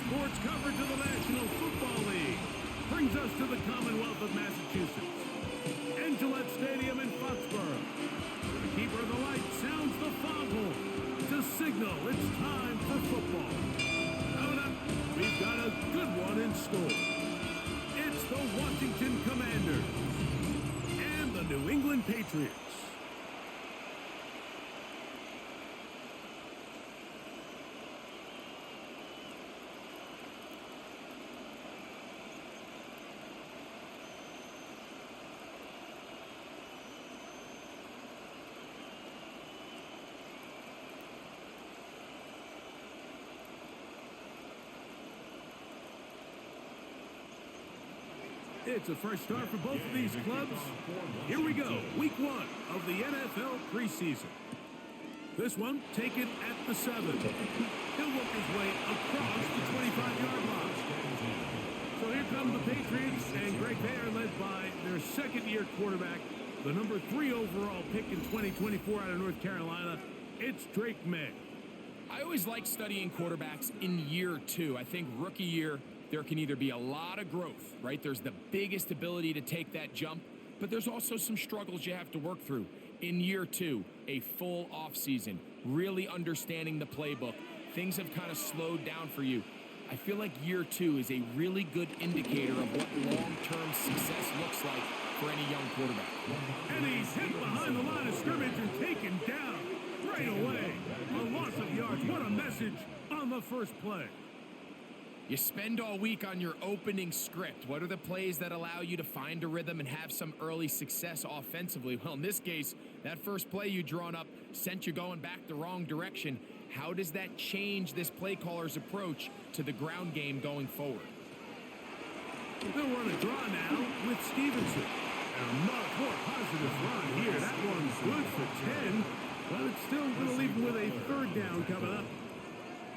sports coverage of the National Football League brings us to the Commonwealth of Massachusetts and Gillette Stadium in Foxborough. The keeper of the light sounds the foghorn to signal it's time for football. Coming up, we've got a good one in store. It's the Washington Commanders and the New England Patriots. It's a fresh start for both of these clubs. Here we go, week 1 of the NFL preseason. This one taken at the 7. He'll work his way across the 25-yard line. So here come the Patriots, and Greg, they are led by their second-year quarterback, the number 3 overall pick in 2024 out of North Carolina. It's Drake May. I always like studying quarterbacks in year 2. I think rookie year, there can either be a lot of growth, right? There's the biggest ability to take that jump, but there's also some struggles you have to work through. In year 2, a full offseason, really understanding the playbook. Things have kind of slowed down for you. I feel like year 2 is a really good indicator of what long-term success looks like for any young quarterback. And he's hit behind the line of scrimmage and taken down right away. A loss of yards. What a message on the first play. You spend all week on your opening script. What are the plays that allow you to find a rhythm and have some early success offensively? Well, in this case, that first play you drawn up sent you going back the wrong direction. How does that change this play caller's approach to the ground game going forward? They'll run a draw now with Stevenson. And a much more positive run here. That one's good for 10, but it's still going to leave him with a third down coming up.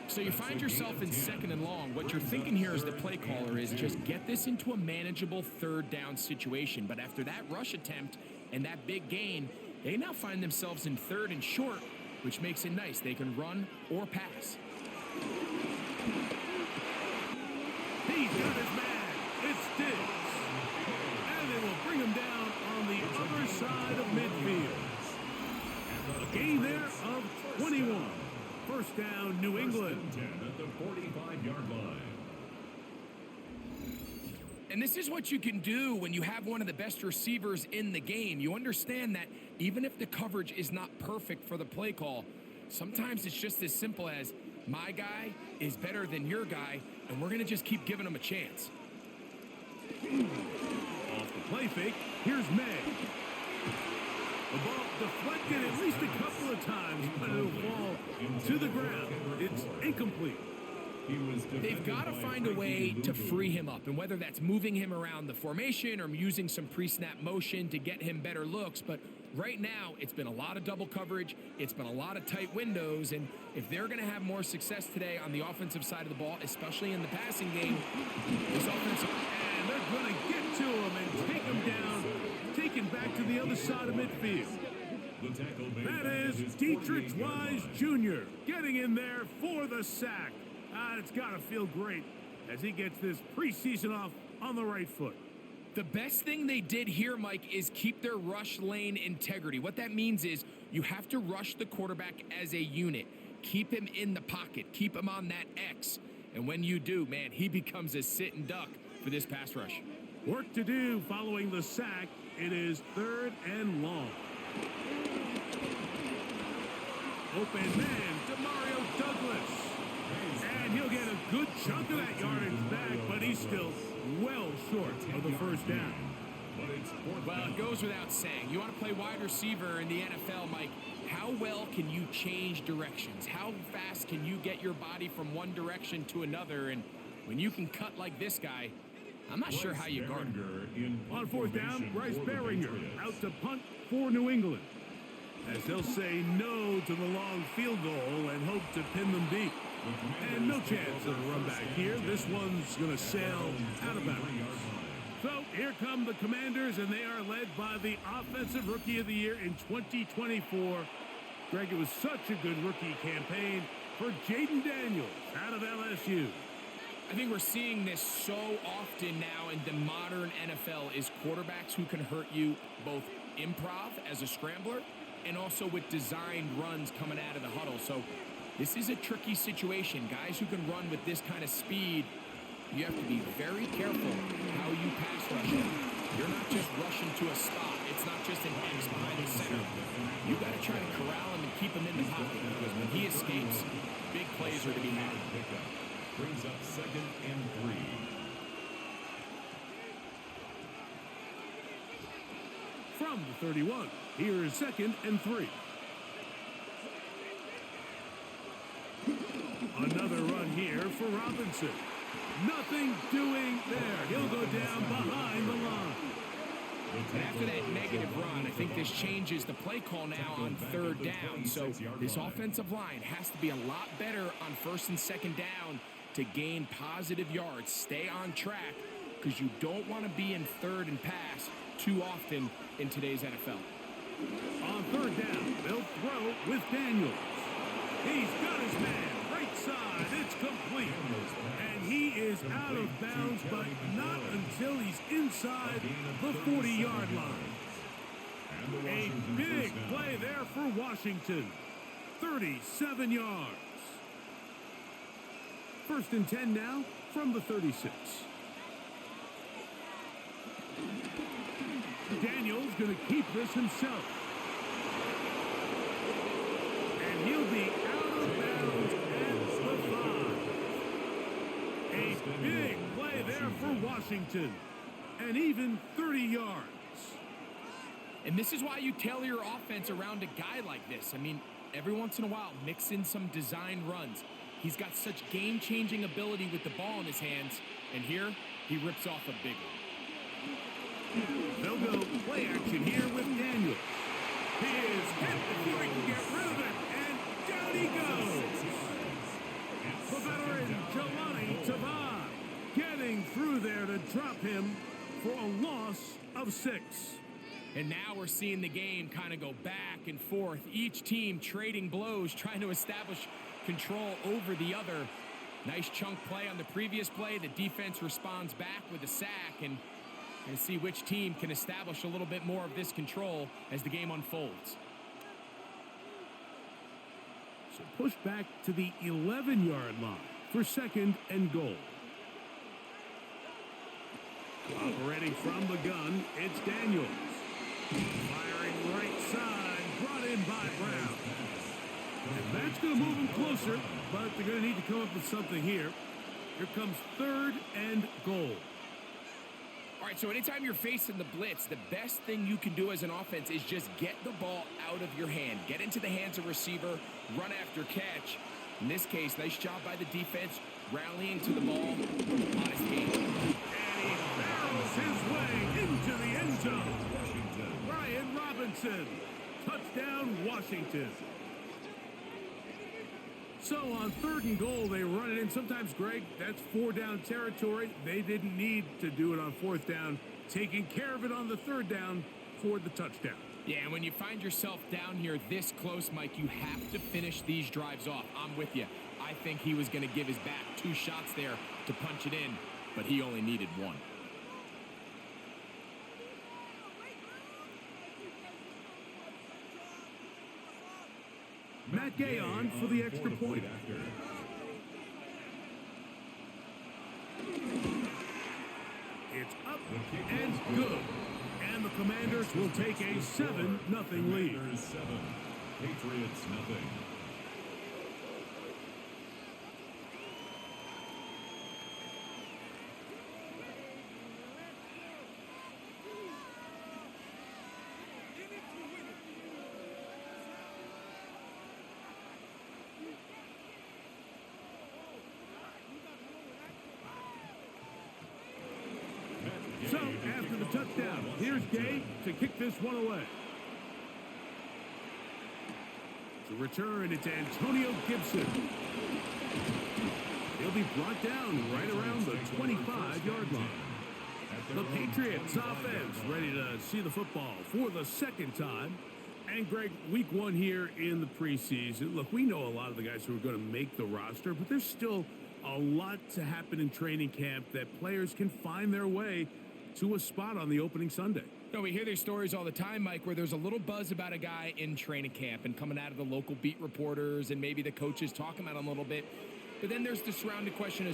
So you find yourself in 2nd and long. What you're thinking here as the play caller is just get this into a manageable third down situation. But after that rush attempt and that big gain, they now find themselves in 3rd and short, which makes it nice. They can run or pass. He's got his man. It's Diggs. And they will bring him down on the other side of midfield. A gain there of 21. First down, New England. At the 45-yard line. And this is what you can do when you have one of the best receivers in the game. You understand that even if the coverage is not perfect for the play call, sometimes it's just as simple as my guy is better than your guy, and we're going to just keep giving him a chance. Off the play fake, here's May. The ball deflected at least a couple of times, but it'll fall to the ground. It's incomplete. They've got to find a way to free him up, and whether that's moving him around the formation or using some pre-snap motion to get him better looks, but right now it's been a lot of double coverage, it's been a lot of tight windows, and if they're going to have more success today on the offensive side of the ball, especially in the passing game, this offensive... And they're going to get to him and take him down, taken back to the other side of midfield. That is Dietrich Wise Jr. getting in there for the sack. It's got to feel great as he gets this preseason off on the right foot. The best thing they did here, Mike, is keep their rush lane integrity. What that means is you have to rush the quarterback as a unit. Keep him in the pocket. Keep him on that X. And when you do, man, he becomes a sitting duck for this pass rush. Work to do following the sack. It is 3rd and long. Open man, Demario Douglas. And he'll get a good chunk of that yardage back, but he's still well short of the first down. Well, it goes without saying. You want to play wide receiver in the NFL, Mike. How well can you change directions? How fast can you get your body from one direction to another? And when you can cut like this guy, I'm not sure how you guard him. On 4th down, Bryce Baringer out to punt for New England, as they'll say no to the long field goal and hope to pin them deep. And no chance of a run back here. This one's going to sail out of bounds. So here come the Commanders, and they are led by the Offensive Rookie of the Year in 2024. Greg, it was such a good rookie campaign for Jaden Daniels out of LSU. I think we're seeing this so often now in the modern NFL is quarterbacks who can hurt you both improv as a scrambler and also with designed runs coming out of the huddle. So this is a tricky situation. Guys who can run with this kind of speed, you have to be very careful how you pass rush him. You're not just rushing to a stop. It's not just an X behind the center. You got to try to corral him and keep him in the pocket because when he escapes, big plays are to be had. Brings up 2nd and 3. From the 31, here's 2nd and 3. Another run here for Robinson. Nothing doing there. He'll go down behind the line. And after that negative run, I think this changes the play call now on 3rd down. So this offensive line has to be a lot better on 1st and 2nd down to gain positive yards. Stay on track because you don't want to be in 3rd and pass too often in today's NFL. On 3rd down, they'll throw with Daniels. He's got his man. Right side. It's complete. And he is out of bounds, but not until he's inside the 40-yard line. A big play there for Washington. 37 yards. 1st and 10 now from the 36. Daniels going to keep this himself. And he'll be out of bounds at the 5. A big play there for Washington. And even 30 yards. And this is why you tailor your offense around a guy like this. I mean, every once in a while, mix in some design runs. He's got such game-changing ability with the ball in his hands. And here, he rips off a big one. They'll go play action here with Daniels. He is hit before he can get rid of it. And down he goes. The veteran, Jelani Tavai, getting through there to drop him for a loss of 6. And now we're seeing the game kind of go back and forth. Each team trading blows, trying to establish control over the other. Nice chunk play on the previous play. The defense responds back with a sack, and see which team can establish a little bit more of this control as the game unfolds. So push back to the 11-yard line for 2nd and goal. Operating from the gun, it's Daniels. Firing right side, brought in by Brown. And that's going to move them closer, but they're going to need to come up with something here. Here comes 3rd and goal. All right, so anytime you're facing the blitz, the best thing you can do as an offense is just get the ball out of your hand. Get into the hands of receiver, run after catch. In this case, nice job by the defense, rallying to the ball on his game. And he barrels his way into the end zone. Brian Robinson, touchdown Washington. So on 3rd and goal, they run it in. Sometimes, Greg, that's 4-down territory. They didn't need to do it on 4th down. Taking care of it on the 3rd down for the touchdown. Yeah, and when you find yourself down here this close, Mike, you have to finish these drives off. I'm with you. I think he was going to give his back 2 shots there to punch it in, but he only needed 1. Matt Gay on for the extra point. It's up and good. And the Commanders will take a 7-0 lead. 7, Patriots nothing. So, after the touchdown, here's Gay to kick this one away. To return, it's Antonio Gibson. He'll be brought down right around the 25-yard line. The Patriots offense ready to see the football for the 2nd time. And, Greg, week 1 here in the preseason. Look, we know a lot of the guys who are going to make the roster, but there's still a lot to happen in training camp that players can find their way to a spot on the opening Sunday. No, we hear these stories all the time, Mike, where there's a little buzz about a guy in training camp and coming out of the local beat reporters and maybe the coaches talking about him a little bit. But then there's the surrounding question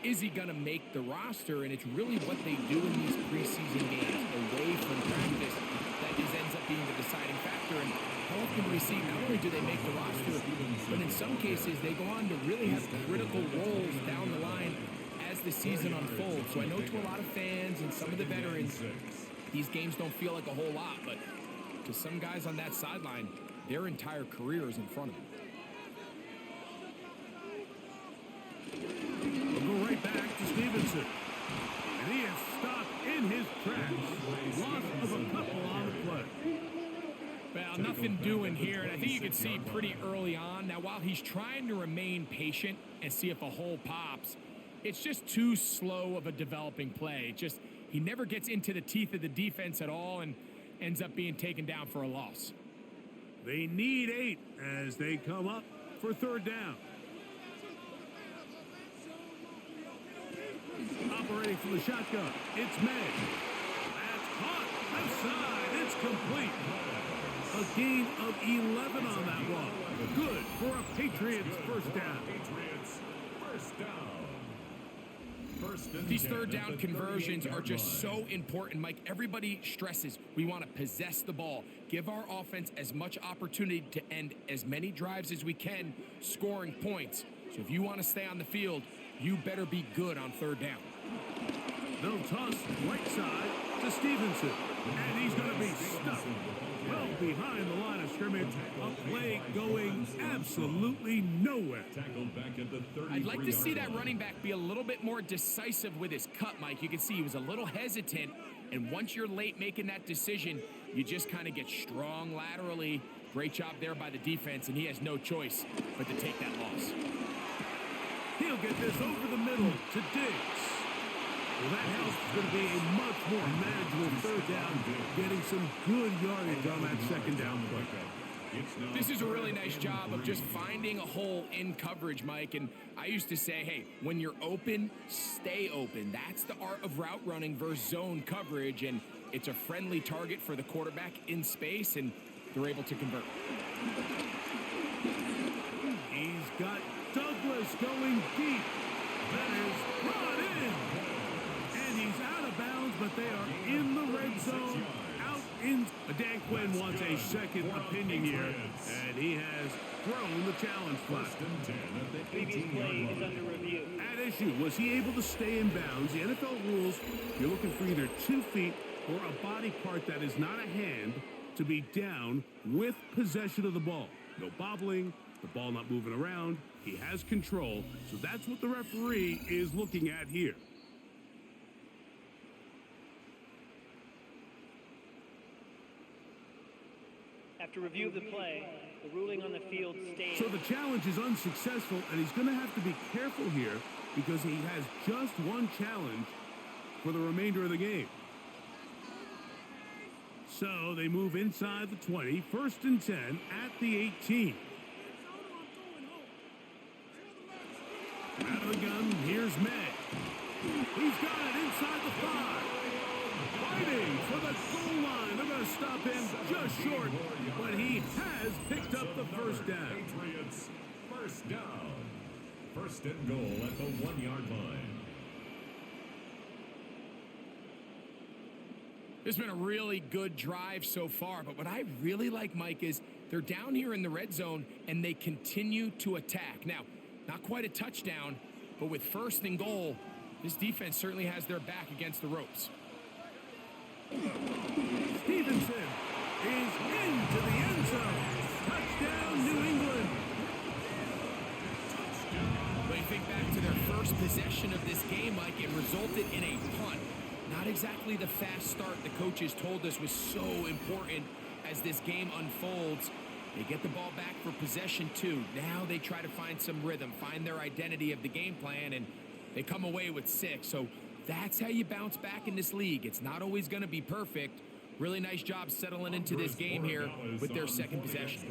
is he going to make the roster? And it's really what they do in these preseason games away from practice that ends up being the deciding factor. And how often do we see not only do they make the roster, but in some cases they go on to really have critical roles down the line as the season unfolds. So I know to a lot of fans and some of the veterans, these games don't feel like a whole lot, but to some guys on that sideline, their entire career is in front of them. We'll go right back to Stevenson. And he is stopped in his tracks. Loss of a couple on the play. Well, nothing doing here, and I think you can see pretty early on. Now, while he's trying to remain patient and see if a hole pops, it's just too slow of a developing play. He never gets into the teeth of the defense at all and ends up being taken down for a loss. They need 8 as they come up for third down. Operating from the shotgun, it's May. That's caught. Left side, it's complete. A gain of 11 on that one. Good for a Patriots first down. These third down conversions are just so important, Mike. Everybody stresses we want to possess the ball, give our offense as much opportunity to end as many drives as we can, scoring points. So if you want to stay on the field, you better be good on third down. They'll toss right side to Stevenson, and he's going to be stuck well behind the line of scrimmage. A play going absolutely nowhere. I'd like to see that running back be a little bit more decisive with his cut, Mike. You can see he was a little hesitant, and once you're late making that decision, you just kind of get strong laterally. Great job there by the defense, and he has no choice but to take that loss. He'll get this over the middle to Diggs. Well, that helps. It's going to be a much more manageable third down, getting some good yardage on that second down play. This is a really nice job of just finding a hole in coverage, Mike. And I used to say, hey, when you're open, stay open. That's the art of route running versus zone coverage. And it's a friendly target for the quarterback in space, and they're able to convert. He's got Douglas going deep. That is brought in. And he's out of bounds, but they are in the red zone. Out in. Dan Quinn wants a second opinion here, and he has thrown the challenge flag. Previous play is under review. At issue, was he able to stay in bounds? The NFL rules, you're looking for either 2 feet or a body part that is not a hand to be down with possession of the ball. No bobbling, the ball not moving around. He has control, so that's what the referee is looking at here. After review of the play, the ruling on the field stands. So the challenge is unsuccessful, and he's going to have to be careful here because he has just one challenge for the remainder of the game. So they move inside the 20, 1st and 10 at the 18. Out of the gun, here's May. He's got it inside the 5. Fighting for the goal line. They're going to stop him just short, but he has picked up the first down. Patriots first down. 1st and goal at the 1-yard line. It's been a really good drive so far, but what I really like, Mike, is they're down here in the red zone, and they continue to attack. Now, not quite a touchdown, but with 1st and goal, this defense certainly has their back against the ropes. Stevenson is into the end zone. Touchdown, New England. But you think back to their first possession of this game, Mike, it resulted in a punt. Not exactly the fast start the coaches told us was so important as this game unfolds. They get the ball back for possession 2. Now they try to find some rhythm, find their identity of the game plan, and they come away with 6. So that's how you bounce back in this league. It's not always going to be perfect. Really nice job settling into this game here with their second possession.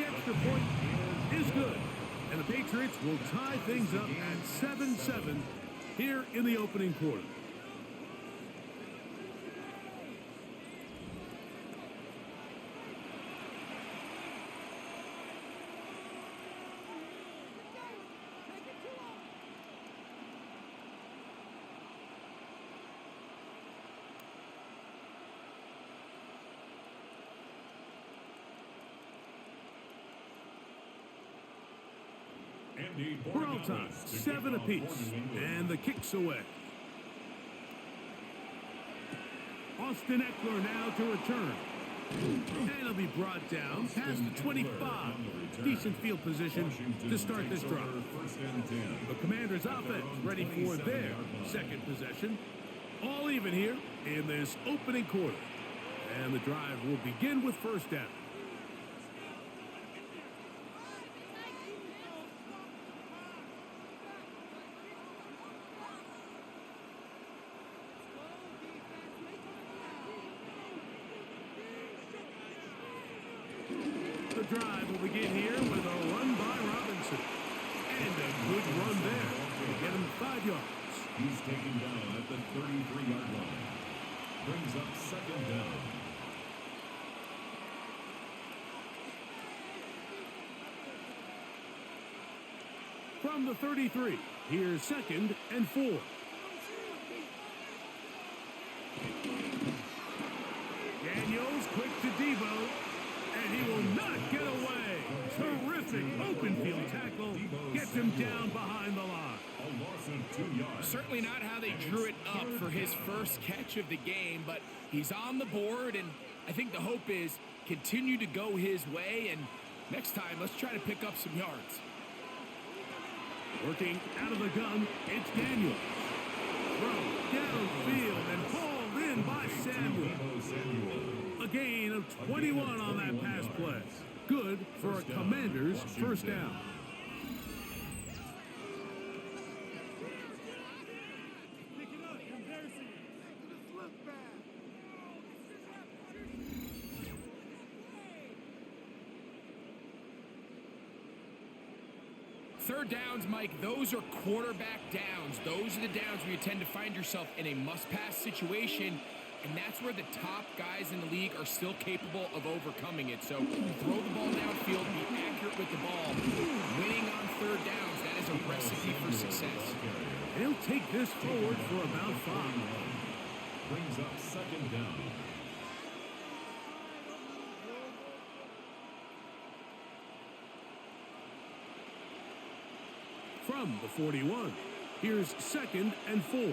extra point is good. And the Patriots will tie things up at 7-7 here in the opening quarter. We're all tied, 7 apiece, and the kick's away. Austin Eckler now to return. And he'll be brought down past the 25. Decent field position to start this drive. The Commanders' offense ready for their second possession. All even here in this opening quarter. And the drive will begin with first down. The drive will begin here with a run by Robinson. And a good run there to get him 5 yards. He's taken down at the 33-yard line. Brings up second down. From the 33, here's 2nd and 4. Daniels quick to Debo. And he will not get away. Terrific open field tackle. Gets him down behind the line. A loss of 2 yards. Certainly not how they drew it up for his first catch of the game, but he's on the board, and I think the hope is continue to go his way, and next time, let's try to pick up some yards. Working out of the gun, it's Daniels. Throw downfield and hauled in by Samuel. A gain of 21 on that pass play. Good for a Commander's first down. Third downs, Mike, those are quarterback downs. Those are the downs where you tend to find yourself in a must-pass situation, and that's where the top guys in the league are still capable of overcoming it. So throw the ball downfield, be accurate with the ball. Winning on third downs, that is a recipe for success. They'll take this forward for about 5. Brings up second down. From the 41, here's 2nd and 4.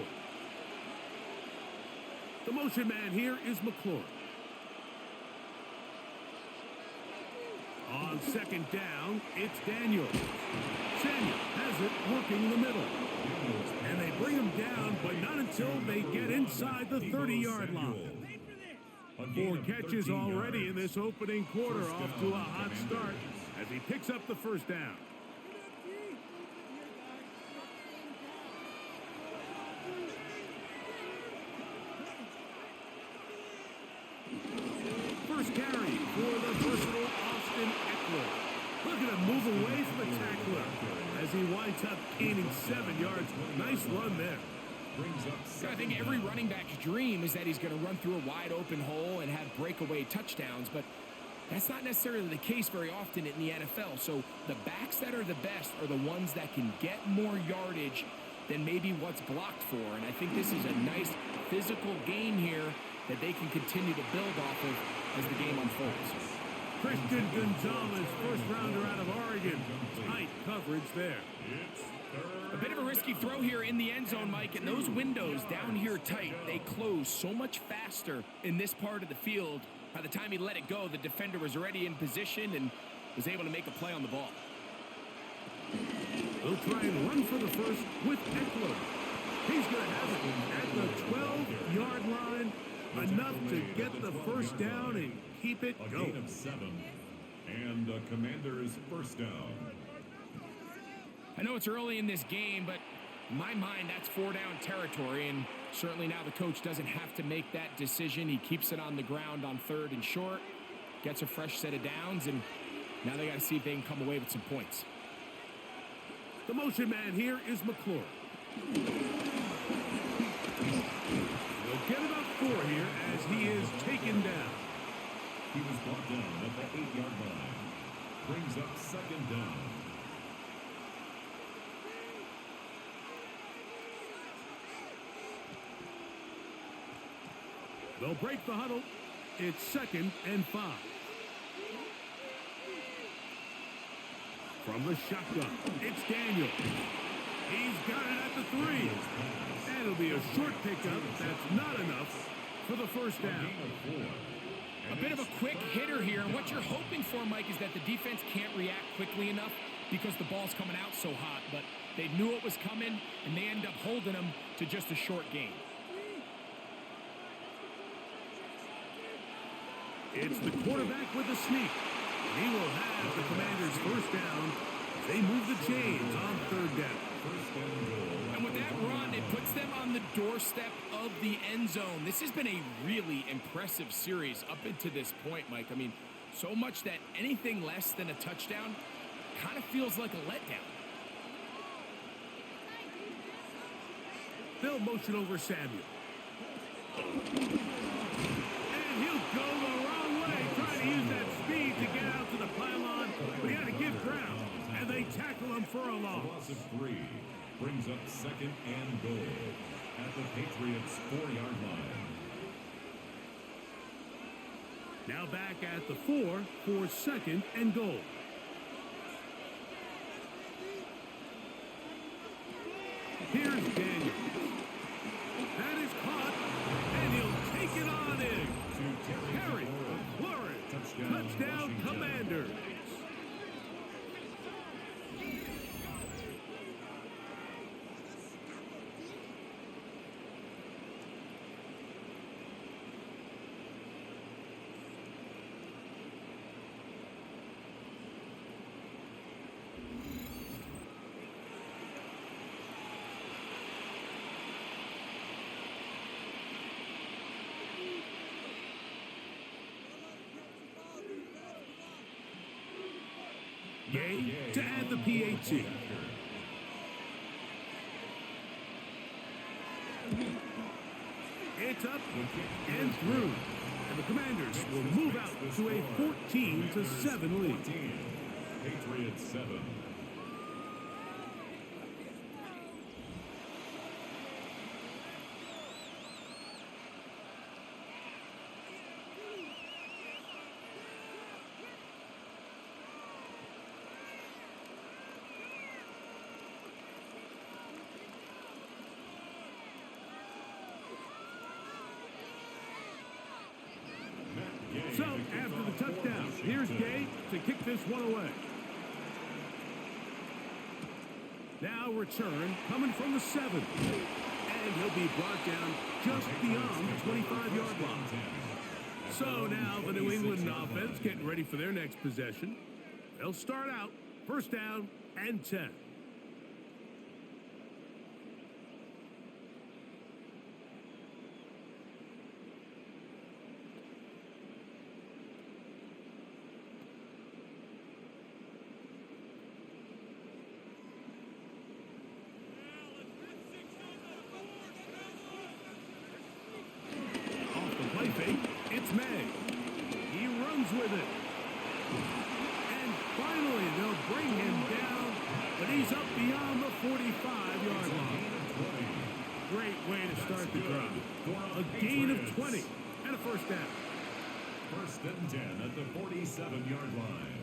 The motion man here is McLaurin. On 2nd down, it's Daniels. Samuel has it working the middle. And they bring him down, but not until they get inside the 30-yard line. 4 catches already in this opening quarter, off to a hot start as he picks up the first down. First carry for the versatile Austin Eckler. Look at him move away from the tackler as he winds up gaining 7 yards. Nice run there. I think every running back's dream is that he's going to run through a wide open hole and have breakaway touchdowns, but that's not necessarily the case very often in the NFL. So the backs that are the best are the ones that can get more yardage than maybe what's blocked for. And I think this is a nice physical gain here that they can continue to build off of as the game unfolds. Christian Gonzalez, first rounder out of Oregon. Tight coverage there. A bit of a risky throw here in the end zone, Mike, and those windows down here tight, they close so much faster in this part of the field. By the time he let it go, the defender was already in position and was able to make a play on the ball. They'll try and run for the first with Eckler. He's going to have it at the 12-yard line. Enough to get the first down and keep it going. A gain of 7, and the Commander's first down. I know it's early in this game, but in my mind, that's 4-down territory, and certainly now the coach doesn't have to make that decision. He keeps it on the ground on 3rd and short, gets a fresh set of downs, and Now they got to see if they can come away with some points. The motion man here is McClure. He'll get about 4 here as he is taken down. He was brought down at the 8-yard line. Brings up second down. They'll break the huddle. It's 2nd and 5. From the shotgun, it's Daniel. He's got it at the 3. And it'll be a short pickup. That's not enough for the first down. A bit of a quick hitter here, and what you're hoping for, Mike, is that the defense can't react quickly enough because the ball's coming out so hot, but they knew it was coming, and they end up holding them to just a short gain. It's the quarterback with the sneak. He will have the Commanders' first down. They move the chains on 3rd down. And with that run, it puts them on the doorstep of the end zone. This has been a really impressive series up until this point, Mike. I mean, so much that anything less than a touchdown kind of feels like a letdown. They'll motion over Samuel. And he'll go the wrong way, trying to use that speed to get out to the pylon. But he had to give ground, and they tackle him for a loss. Loss of 3 brings up 2nd and goal at the Patriots' 4-yard line. Now back at the 4 for 2nd and goal. Here's Daniel. That is caught, and he'll take it on in. Harry, McLaurin, touchdown Commanders. Gay to add the PAT. It's up and through. And the Commanders will move out to a 14-7 lead. Patriots 7. So, after the touchdown, here's Gay to kick this one away. Now return coming from the 7. And he'll be brought down just beyond the 25-yard line. So now the New England offense getting ready for their next possession. They'll start out 1st down and 10. It's May. He runs with it. And finally, they'll bring him down, but he's up beyond the 45-yard line. Great way to start the drive. A gain of 20 and a 1st down. 1st and 10 at the 47-yard line.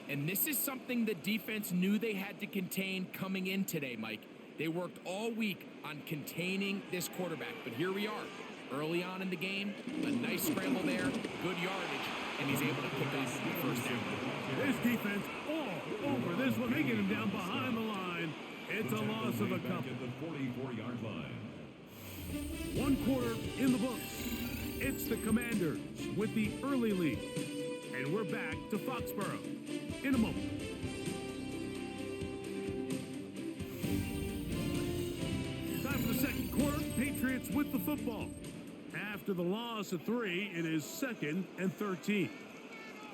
And this is something the defense knew they had to contain coming in today, Mike. They worked all week on containing this quarterback, but here we are. Early on in the game, a nice scramble there, good yardage, and he's able to pick up the 1st down. This defense all over this one, making him down behind the line. It's a loss of a couple. At the 44-yard line. 1 quarter in the books. It's the Commanders with the early lead. And we're back to Foxborough in a moment. Time for the 2nd quarter. Patriots with the football. After the loss of 3, it is 2nd and 13.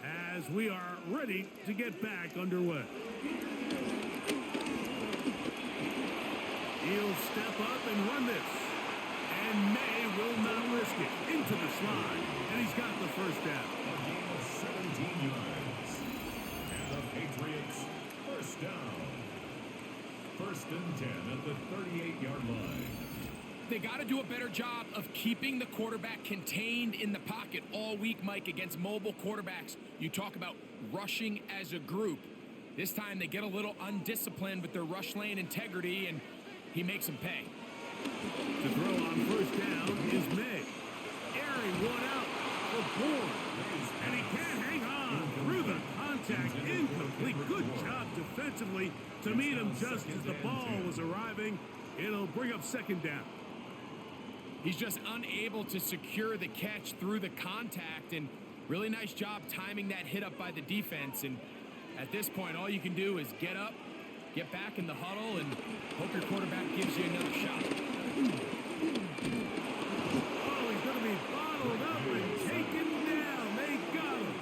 as we are ready to get back underway. He'll step up and run this. And May will not risk it. Into the slide. And he's got the first down. A gain of 17 yards. And the Patriots first down. First and 10 at the 38-yard line. They got to do a better job of keeping the quarterback contained in the pocket all week, Mike, against mobile quarterbacks. You talk about rushing as a group. This time they get a little undisciplined with their rush lane integrity, and he makes them pay. The throw on first down is May. Airing one out for Bourne. And he can't hang on through the contact. Incomplete. Good job defensively to meet him just as the ball was arriving. It'll bring up second down. He's just unable to secure the catch through the contact, and really nice job timing that hit up by the defense. And at this point, all you can do is get up, get back in the huddle, and hope your quarterback gives you another shot. Oh, he's going to be bottled up and taken down. They got him.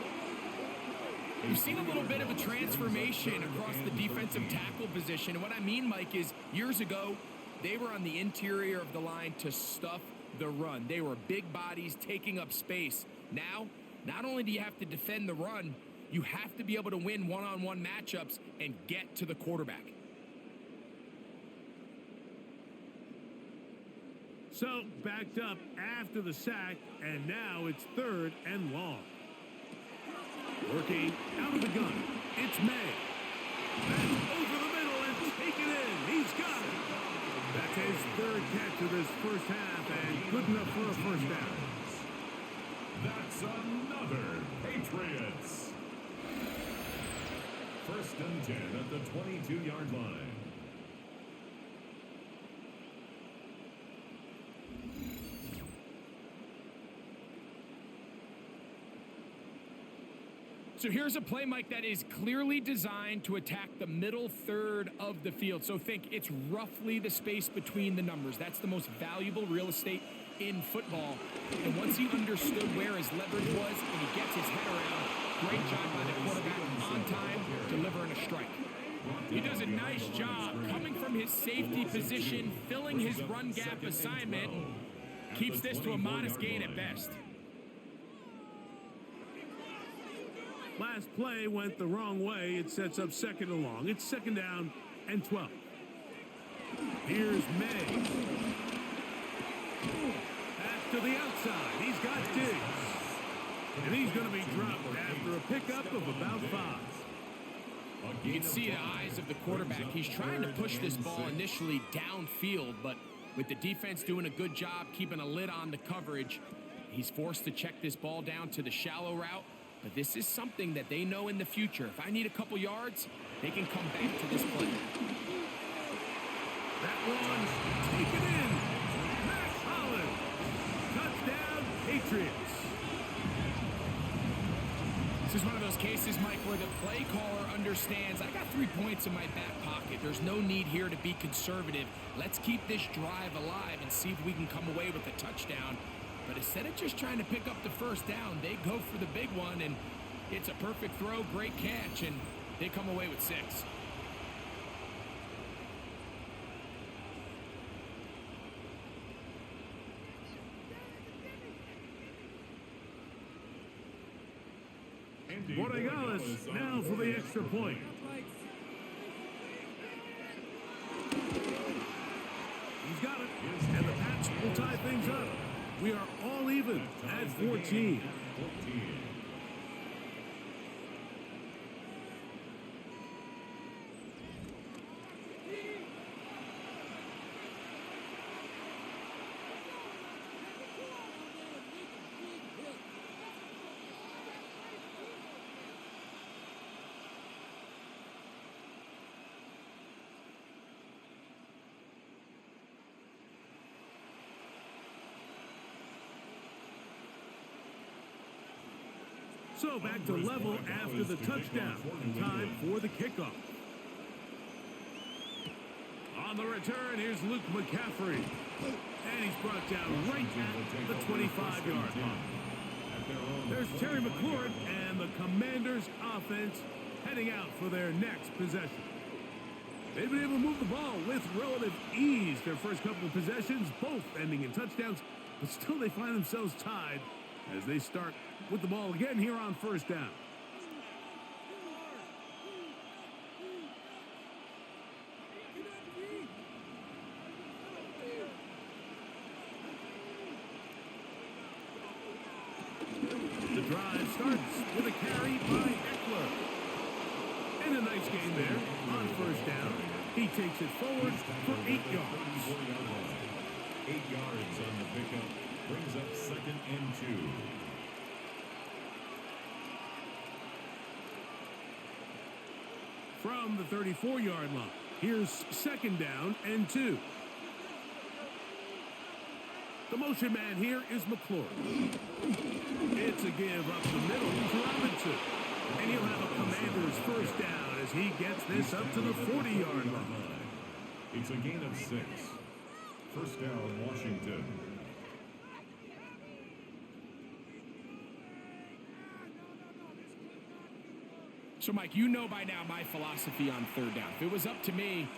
You've seen a little bit of a transformation across the defensive tackle position. And what I mean, Mike, is years ago, they were on the interior of the line to stuff the run. They were big bodies taking up space. Now, not only do you have to defend the run, you have to be able to win one-on-one matchups and get to the quarterback. So, backed up after the sack, and now it's third and long. Working out of the gun, it's May. That's over the middle and taken in. He's got it. That's his third catch of this first half, and good enough for a first down. That's another Patriots. First and 10 at the 22-yard line. So here's a play, Mike, that is clearly designed to attack the middle third of the field. So think it's roughly the space between the numbers. That's the most valuable real estate in football. And once he understood where his leverage was and he gets his head around, great job by the quarterback on time, delivering a strike. He does a nice job coming from his safety position, filling his run gap assignment, keeps this to a modest gain at best. Last play went the wrong way. It sets up second and long. It's second down and 12. Here's May. Back to the outside. He's got Diggs. And he's going to be dropped after a pickup of about 5. You can see the eyes of the quarterback. He's trying to push this ball initially downfield, but with the defense doing a good job keeping a lid on the coverage, he's forced to check this ball down to the shallow route. But this is something that they know in the future. If I need a couple yards, they can come back to this play. That one taken in. Max Holland. Touchdown, Patriots. This is one of those cases, Mike, where the play caller understands, I got 3 points in my back pocket. There's no need here to be conservative. Let's keep this drive alive and see if we can come away with a touchdown. But instead of just trying to pick up the first down, they go for the big one, and it's a perfect throw, great catch, and they come away with 6. Borregales now for the extra point. He's got it, and the Pats will tie things up. We are all even at 14. So back to level after the touchdown. Time for the kickoff. On the return, here's Luke McCaffrey. And he's brought down right at the 25-yard line. There's Terry McLaurin, and And the Commanders' offense heading out for their next possession. They've been able to move the ball with relative ease their first couple of possessions, both ending in touchdowns, but still they find themselves tied as they start with the ball again here on first down. The drive starts with a carry by Eckler. And a nice gain there on first down. He takes it forward for 8 yards. 8 yards on the pickup. Brings up 2nd and 2. From the 34-yard line, here's 2nd down and 2. The motion man here is McClure. It's a give up the middle to Robinson. And he'll have a Commander's first down as he gets this up to the 40-yard line. It's a gain of 6. First down, Washington. So, Mike, you know by now my philosophy on third down. If it was up to me,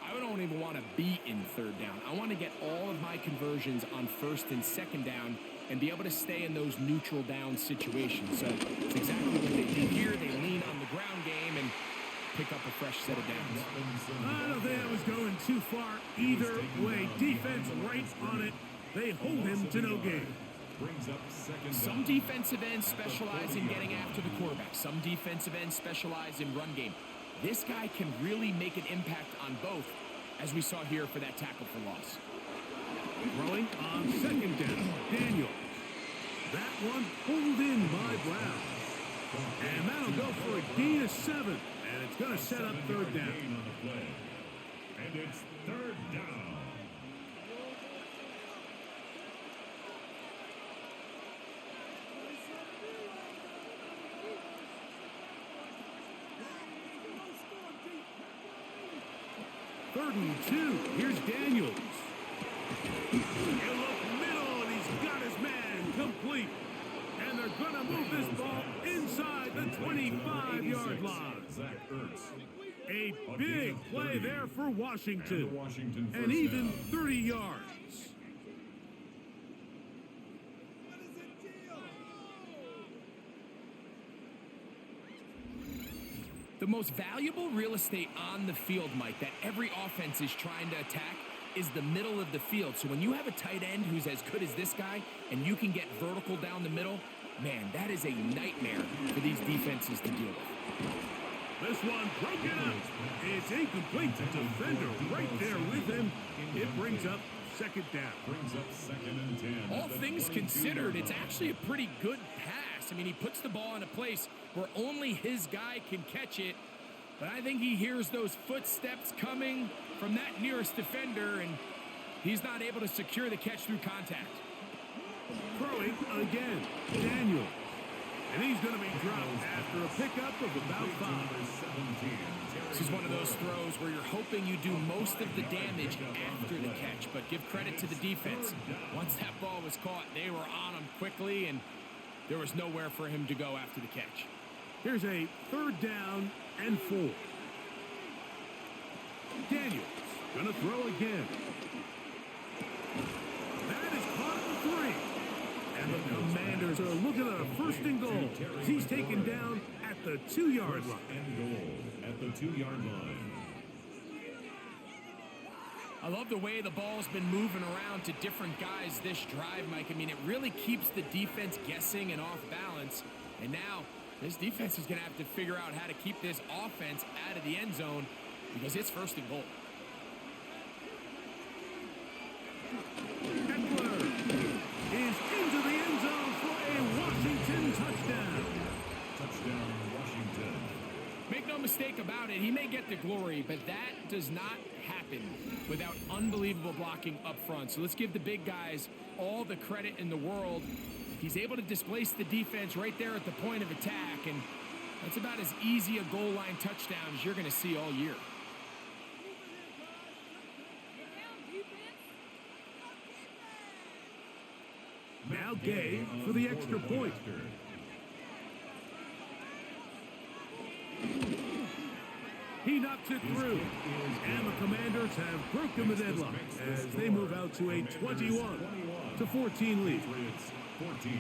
I don't even want to be in third down. I want to get all of my conversions on first and second down and be able to stay in those neutral down situations. So it's exactly what they do here. They lean on the ground game and pick up a fresh set of downs. I don't think I was going too far either way. Defense right on it. They hold him to no gain. Some defensive ends specialize in getting after the quarterback. Some defensive ends specialize in run game. This guy can really make an impact on both, as we saw here for that tackle for loss. Throwing on 2nd down, Daniel. That one pulled in by Brown. And that'll go for a gain of 7. And it's going to set up third down. And it's 3rd down. Third and 2. Here's Daniels. He'll look middle, and he's got his man complete. And they're going to move this ball inside the 25-yard line. A big play there for Washington. And even 30 yards. The most valuable real estate on the field, Mike, that every offense is trying to attack is the middle of the field. So when you have a tight end who's as good as this guy and you can get vertical down the middle, man, that is a nightmare for these defenses to deal with. This one broken up. It's incomplete. The defender right there with him. It brings up 2nd down. Brings up 2nd and 10. All things considered, it's actually a pretty good pass. I mean, he puts the ball in a place where only his guy can catch it. But I think he hears those footsteps coming from that nearest defender, and he's not able to secure the catch through contact. Throwing again, Daniel. And he's going to be dropped after a pickup of about 5. This is one of those throws where you're hoping you do most of the damage after the catch, but give credit to the defense. Once that ball was caught, they were on him quickly, and there was nowhere for him to go after the catch. Here's a 3rd down and 4. Daniels going to throw again. That is caught at the 3. And the Commanders are looking at a 1st and goal. He's taken down at the 2-yard line. And goal at the 2-yard line. I love the way the ball's been moving around to different guys this drive, Mike. I mean, it really keeps the defense guessing and off balance. And now this defense is going to have to figure out how to keep this offense out of the end zone because it's 1st and goal. Eckler is into the end zone for a Washington touchdown. Touchdown, Washington. Make no mistake about it, he may get the glory, but that does not happen without unbelievable blocking up front. So let's give the big guys all the credit in the world. He's able to displace the defense right there at the point of attack, and that's about as easy a goal line touchdown as you're going to see all year. Now Gay for the extra point. He knocks it through. And the Commanders have broken the deadlock as they move out to a 21-14 lead. Patriots 14.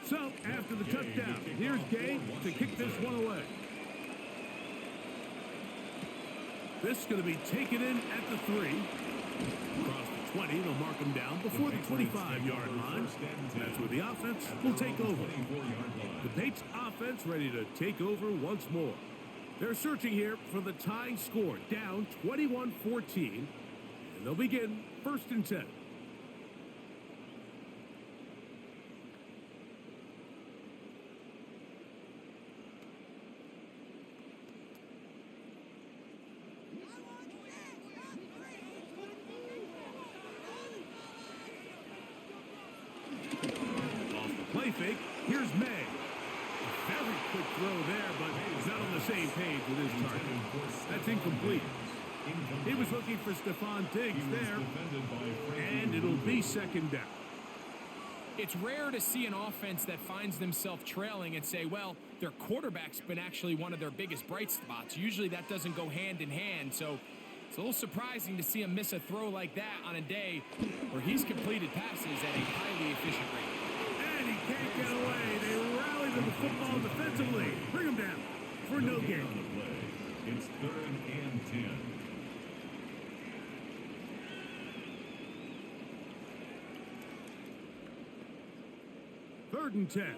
So, after the touchdown, here's Gay to kick this one away. This is going to be taken in at the 3. Across the 20, they'll mark him down before the 25-yard line. That's where the offense will take over. The Patriots offense ready to take over once more. They're searching here for the tying score, down 21-14. And they'll begin 1st and 10. Play fake. Here's May. A very quick throw there, but he's not on the same page with his target. That's incomplete. He was looking for Stephon Diggs there, and it'll be 2nd down. It's rare to see an offense that finds themselves trailing and say, well, their quarterback's been actually one of their biggest bright spots. Usually that doesn't go hand in hand, so it's a little surprising to see him miss a throw like that on a day where he's completed passes at a highly efficient rate. He can't get away. They rally to the football defensively. Bring him down for no gain. It's 3rd and 10. Third and 10.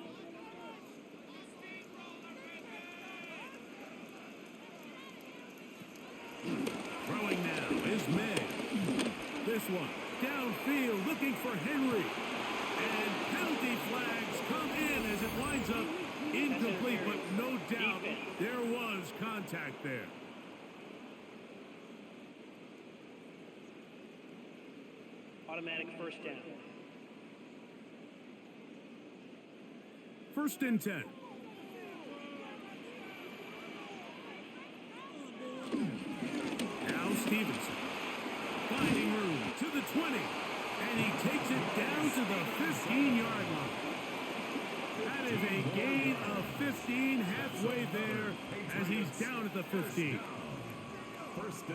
Throwing now is May. This one downfield looking for Henry. And penalty flags come in as it winds up incomplete, but no doubt there was contact there. Automatic 1st down. 1st and 10. Now Stevenson. Finding room to the 20. And he takes it down to the 15-yard line. That is a gain of 15 halfway there as he's down at the 15.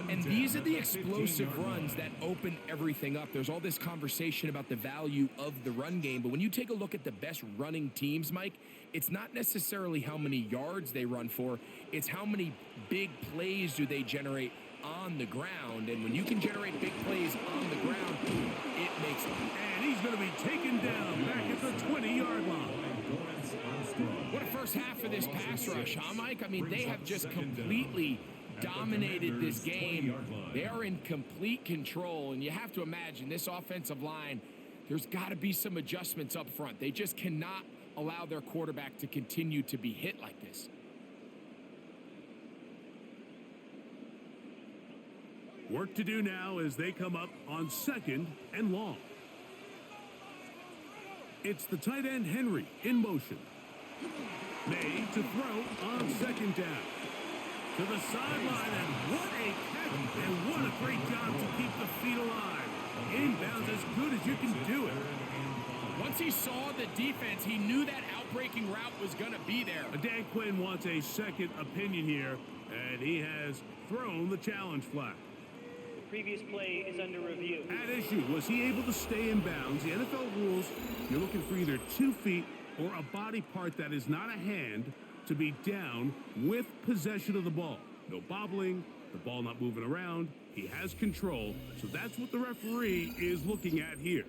And these are the explosive runs that open everything up. There's all this conversation about the value of the run game, but when you take a look at the best running teams, Mike, it's not necessarily how many yards they run for, it's how many big plays do they generate on the ground. And when you can generate big plays on the ground, it makes them. And he's going to be taken down back at the 20-yard line. What a first half of this pass rush, huh, Mike? I mean, they have just completely dominated this game. They are in complete control, and you have to imagine this offensive line, there's got to be some adjustments up front. They just cannot allow their quarterback to continue to be hit like this. Work to do now as they come up on 2nd and long. It's the tight end Henry in motion. May to throw on 2nd down. To the sideline, and what a catch, and what a great job to keep the feet alive. Inbounds as good as you can do it. Once he saw the defense, he knew that outbreaking route was going to be there. Dan Quinn wants a second opinion here, and he has thrown the challenge flag. Previous play is under review. At issue, was he able to stay in bounds? The NFL rules, you're looking for either 2 feet or a body part that is not a hand to be down with possession of the ball. No bobbling, the ball not moving around. He has control, so that's what the referee is looking at here.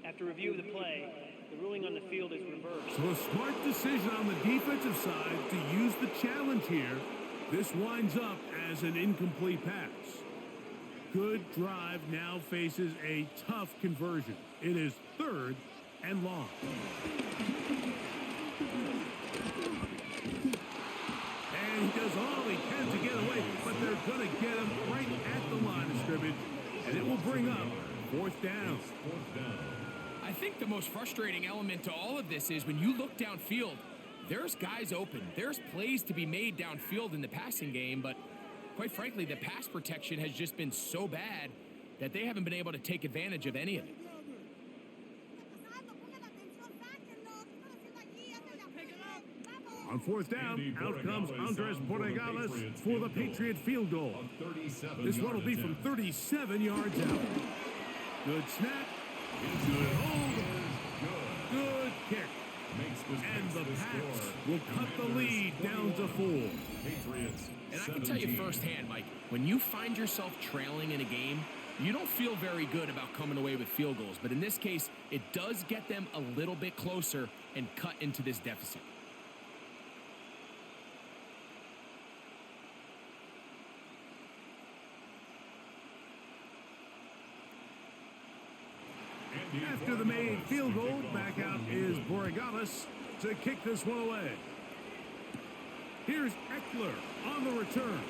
After review of the play, the ruling on the field is reversed. So a smart decision on the defensive side to use the challenge here. This winds up as an incomplete pass. Good drive now faces a tough conversion. It is 3rd and long. And he does all he can to get away, but they're going to get him right at the line of scrimmage, and it will bring up 4th down. 4th down. I think the most frustrating element to all of this is when you look downfield, there's guys open. There's plays to be made downfield in the passing game, but quite frankly, the pass protection has just been so bad that they haven't been able to take advantage of any of it. On fourth down, out comes Andres Borregales for the Patriot field goal. This one will be from 37 yards out. Good snap, good hold, good kick. And the Pats will cut the lead down to 4. And I can tell you firsthand, Mike, when you find yourself trailing in a game, you don't feel very good about coming away with field goals. But in this case, it does get them a little bit closer and cut into this deficit. After the made field goal, back out is Borregales to kick this one away. Here's Eckler on the return.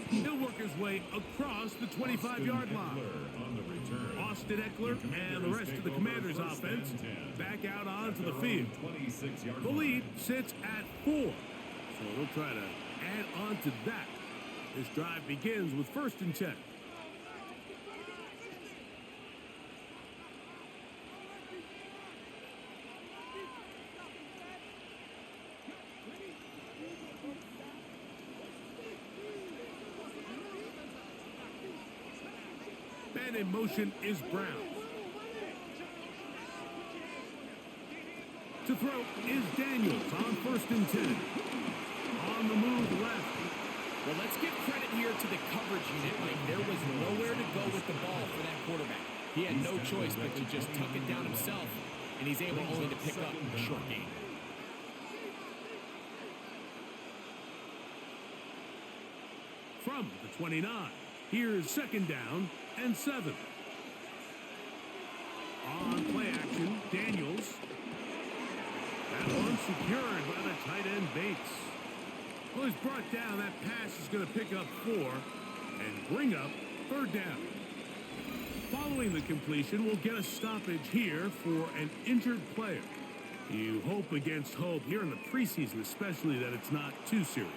He'll work his way across the 25-yard line. Austin Eckler and the rest of the Commanders' offense back out onto the field. The lead sits at 4, so we'll try to add on to that. This drive begins with 1st and 10. And in motion is Brown. To throw is Daniels on 1st and 10. On the move left. Well, let's give credit here to the coverage unit, Mike. There was nowhere to go with the ball for that quarterback. He had no choice but to just tuck it down himself, and he's able only to pick up a short gain. From the 29, here's 2nd down and 7. On play action, Daniels. That one secured by the tight end Bates. Well, he's brought down. That pass is going to pick up 4 and bring up 3rd down. Following the completion, we'll get a stoppage here for an injured player. You hope against hope here in the preseason, especially that it's not too serious.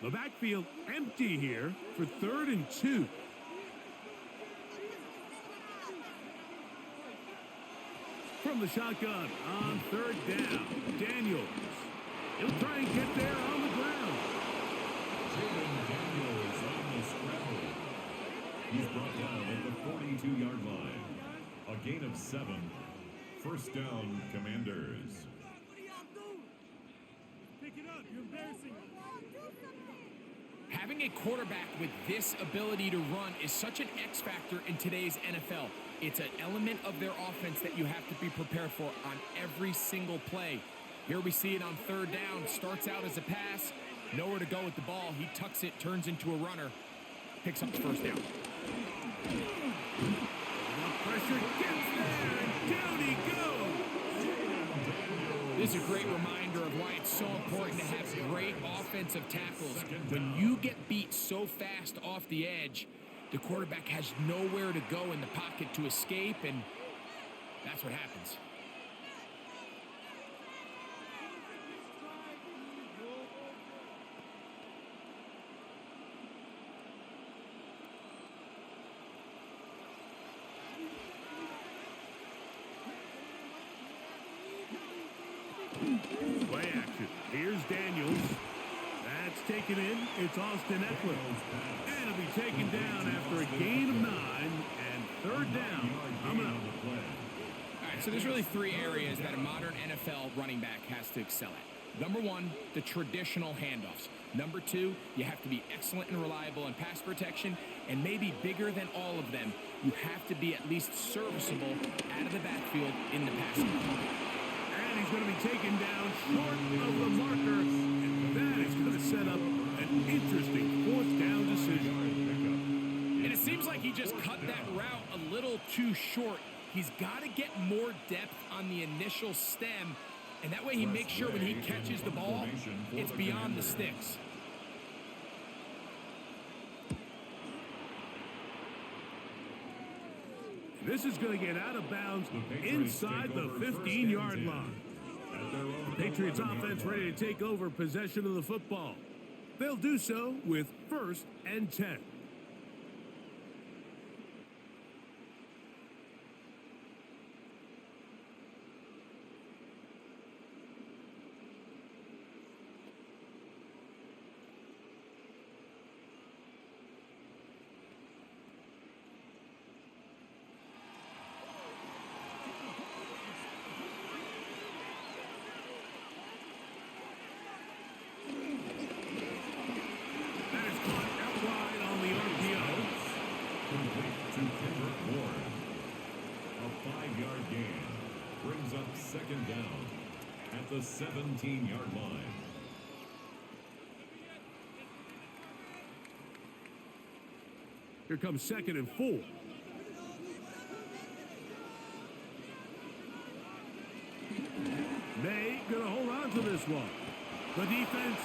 The backfield empty here for 3rd and 2. From the shotgun on 3rd down, Daniels. He'll try and get there on the ground. Daniels on the scramble. He's brought down at the 42-yard line. A gain of 7. 1st down, Commanders. Pick it up. You're embarrassing. Having a quarterback with this ability to run is such an X factor in today's NFL. It's an element of their offense that you have to be prepared for on every single play. Here we see it on 3rd down. Starts out as a pass. Nowhere to go with the ball. He tucks it, turns into a runner. Picks up the 1st down. Pressure gets there, and down he goes. This is a great reminder of why it's so important to have great offensive tackles. When you get beat so fast off the edge, the quarterback has nowhere to go in the pocket to escape, and that's what happens. Play action. Here's Daniels. That's taken in. It's Austin Eckler. And it'll be taken down after a gain of 9 and 3rd down coming up. All right, so there's really 3 areas that a modern NFL running back has to excel at. Number 1, the traditional handoffs. Number 2, you have to be excellent and reliable in pass protection. And maybe bigger than all of them, you have to be at least serviceable out of the backfield in the passing game. And he's going to be taken down short of the marker. And that is going to set up an interesting 4th down decision. In a seems like he just cut that route a little too short. He's got to get more depth on the initial stem, and that way he makes sure when he catches the ball, it's beyond the sticks. This is going to get out of bounds inside the 15-yard line. The Patriots offense ready to take over possession of the football. They'll do so with 1st and 10. Second down at the 17-yard line. Here comes 2nd and 4. They gonna hold on to this one. The defense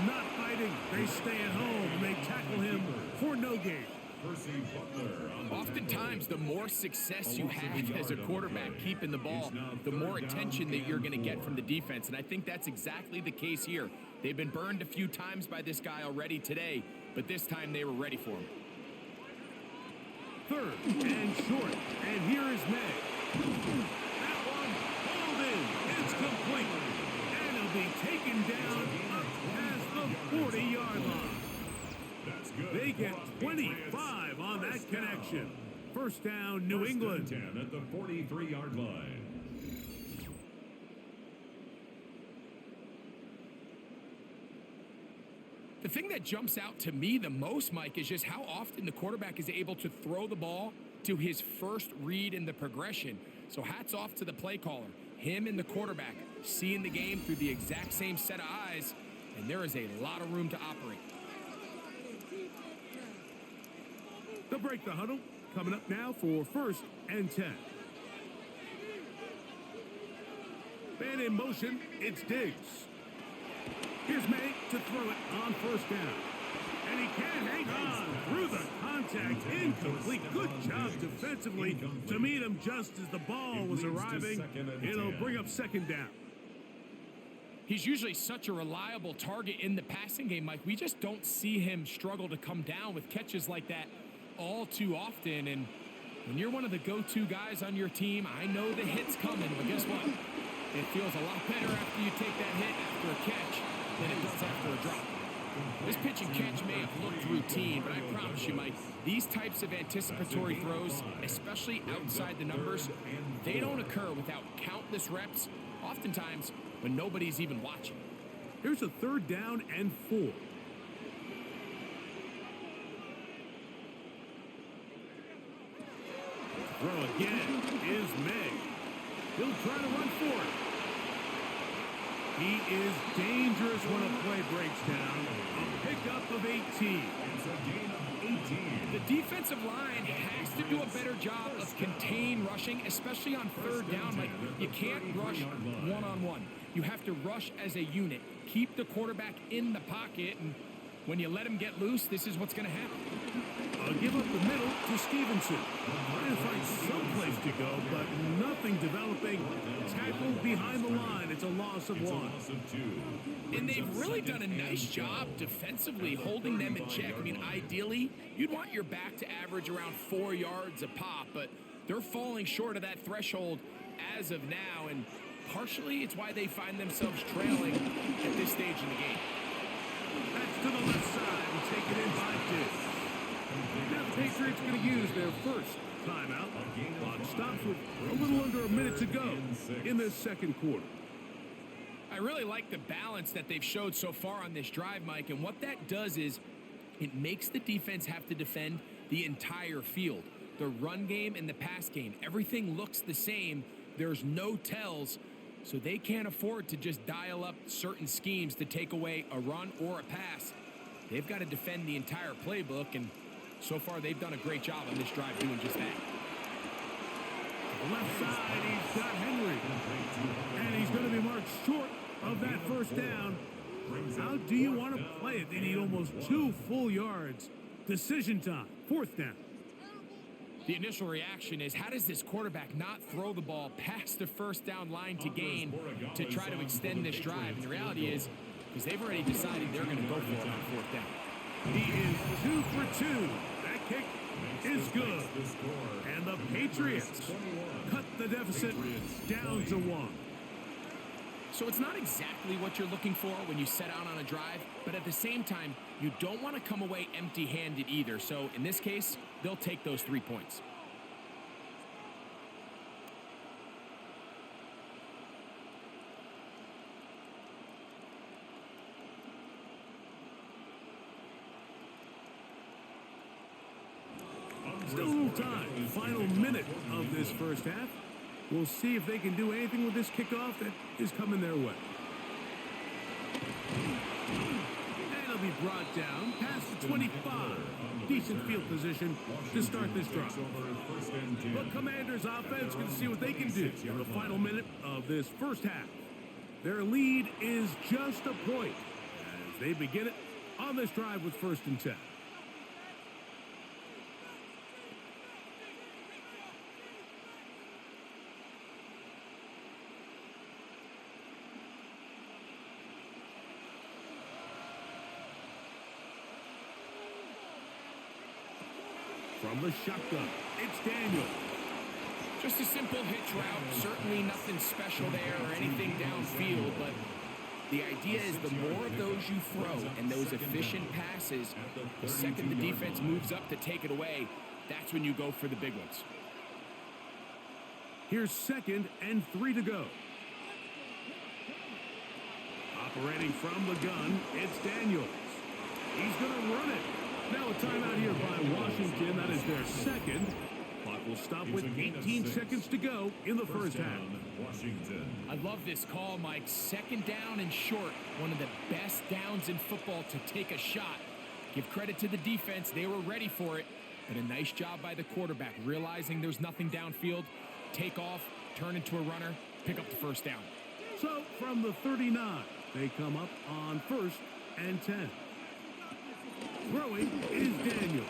not fighting. They stay at home and they tackle him for no gain. Oftentimes, the more success you have as a quarterback keeping the ball, the more attention that you're going to get from the defense. And I think that's exactly the case here. They've been burned a few times by this guy already today, but this time they were ready for him. 3rd and short. And here is May. That one pulled in. It's complete. And he'll be taken down up past the 40-yard line. They get 25 on that connection. 1st down, New England. 10 at the 43-yard line. The thing that jumps out to me the most, Mike, is just how often the quarterback is able to throw the ball to his first read in the progression. So hats off to the play caller. Him and the quarterback seeing the game through the exact same set of eyes, and there is a lot of room to operate. They'll break the huddle. Coming up now for 1st and 10. Man in motion, it's Diggs. Here's May to throw it on 1st down. And he can't hang on through the contact. Incomplete. Good job defensively to meet him just as the ball was arriving. It'll bring up 2nd down. He's usually such a reliable target in the passing game, Mike. We just don't see him struggle to come down with catches like that all too often. And when you're one of the go-to guys on your team, I know the hit's coming, but guess what? It feels a lot better after you take that hit after a catch than it does after a drop. This pitch and catch may have looked routine, but I promise you, Mike, these types of anticipatory throws, especially outside the numbers, they don't occur without countless reps, oftentimes when nobody's even watching. Here's a 3rd down and 4. Throw again is May. He'll try to run for it. He is dangerous when a play breaks down. A pickup of 18. It's a gain of 18. The defensive line has to do a better job of contain rushing, especially on 3rd down. Like, you can't rush one-on-one. You have to rush as a unit. Keep the quarterback in the pocket, and when you let him get loose, this is what's going to happen. I'll give up the middle to Stevenson. Trying to find some place to go, but nothing developing. Tackled behind the line. It's a loss of 1. And they've really done a nice job defensively holding them in check. I mean, ideally, you'd want your back to average around 4 yards a pop, but they're falling short of that threshold as of now, and partially it's why they find themselves trailing at this stage in the game. That's to the left side and taken in by Diggs. Now the Patriots going to use their first timeout. Clock stops with a little under a minute to go in this 2nd quarter. I really like the balance that they've showed so far on this drive, Mike, and what that does is it makes the defense have to defend the entire field. The run game and the pass game, everything looks the same. There's no tells, so they can't afford to just dial up certain schemes to take away a run or a pass. They've got to defend the entire playbook, and So far, they've done a great job on this drive doing just that. Left side, he's got Henry. And he's going to be marked short of that first down. How do you want to play it? They need almost 2 full yards. Decision time, 4th down. The initial reaction is, how does this quarterback not throw the ball past the first down line to gain to try to extend this drive? And the reality is, because they've already decided they're going to go for it on 4th down. He is 2 for 2. That kick is good. And the Patriots cut the deficit down to 1. So it's not exactly what you're looking for when you set out on a drive, but at the same time, you don't want to come away empty-handed either. So in this case, they'll take those 3 points. Still a little time. Final minute of this first half. We'll see if they can do anything with this kickoff that is coming their way. And it'll be brought down past the 25. Decent field position to start this drive. The Commanders' offense can see what they can do in the final minute of this first half. Their lead is just a point as they begin it on this drive with 1st and 10. From the shotgun, it's Daniel. Just a simple hitch route. Certainly nothing special there or anything downfield, but the idea is the more of those you throw and those efficient passes, the second the defense moves up to take it away, that's when you go for the big ones. Here's 2nd and 3 to go. Operating from the gun, it's Daniels. He's going to run it. Now a timeout here by Washington. That is their 2nd. Clock will stop with 18 seconds to go in the first half. I love this call, Mike. 2nd down and short. One of the best downs in football to take a shot. Give credit to the defense. They were ready for it. But a nice job by the quarterback, realizing there's nothing downfield. Take off, turn into a runner, pick up the first down. So from the 39, they come up on 1st and 10. Throwing is Daniel.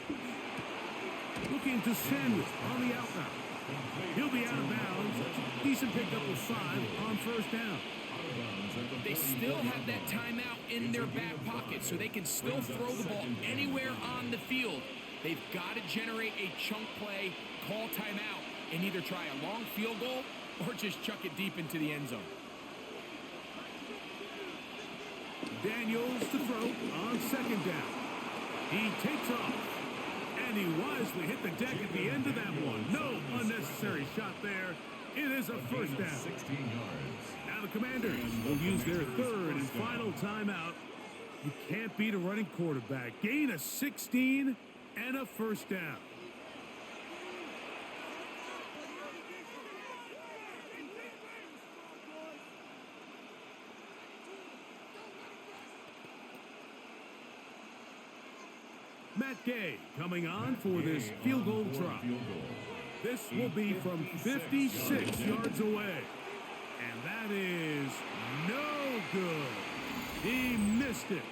Looking to Samuel on the out route. He'll be out of bounds. Decent pickup of 5 on 1st down. They still have that timeout in their back pocket, so they can still throw the ball anywhere on the field. They've got to generate a chunk play, call timeout, and either try a long field goal or just chuck it deep into the end zone. Daniels to throw on 2nd down. He takes off, and he wisely hit the deck at the end of that one. No unnecessary shot there. It is a 1st down. 16 yards. Now the Commanders will use their 3rd and final timeout. You can't beat a running quarterback. Gain of 16 and a 1st down. Matt Gay coming on for this field goal try. This will be from 56 yards away. And that is no good. He missed it.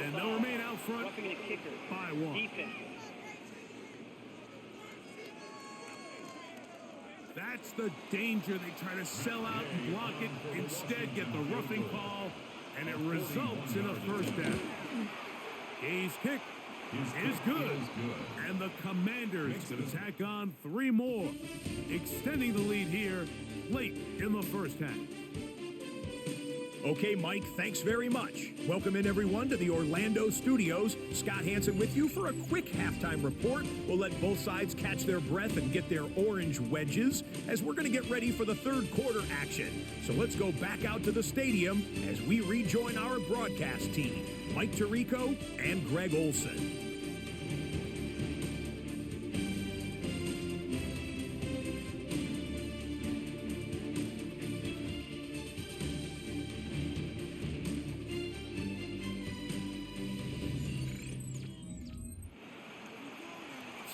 And they'll remain out front Roughing a kicker. by 1. Defense. That's the danger. They try to sell out and block it. Instead, get the roughing call. And it results in a 1st down. Gay's kick is good. And the Commanders can tack on 3 more, extending the lead here late in the first half. Okay, Mike, thanks very much. Welcome in, everyone, to the Orlando studios. Scott Hansen with you for a quick halftime report. We'll let both sides catch their breath and get their orange wedges as we're going to get ready for the 3rd quarter action. So let's go back out to the stadium as we rejoin our broadcast team, Mike Tirico and Greg Olson.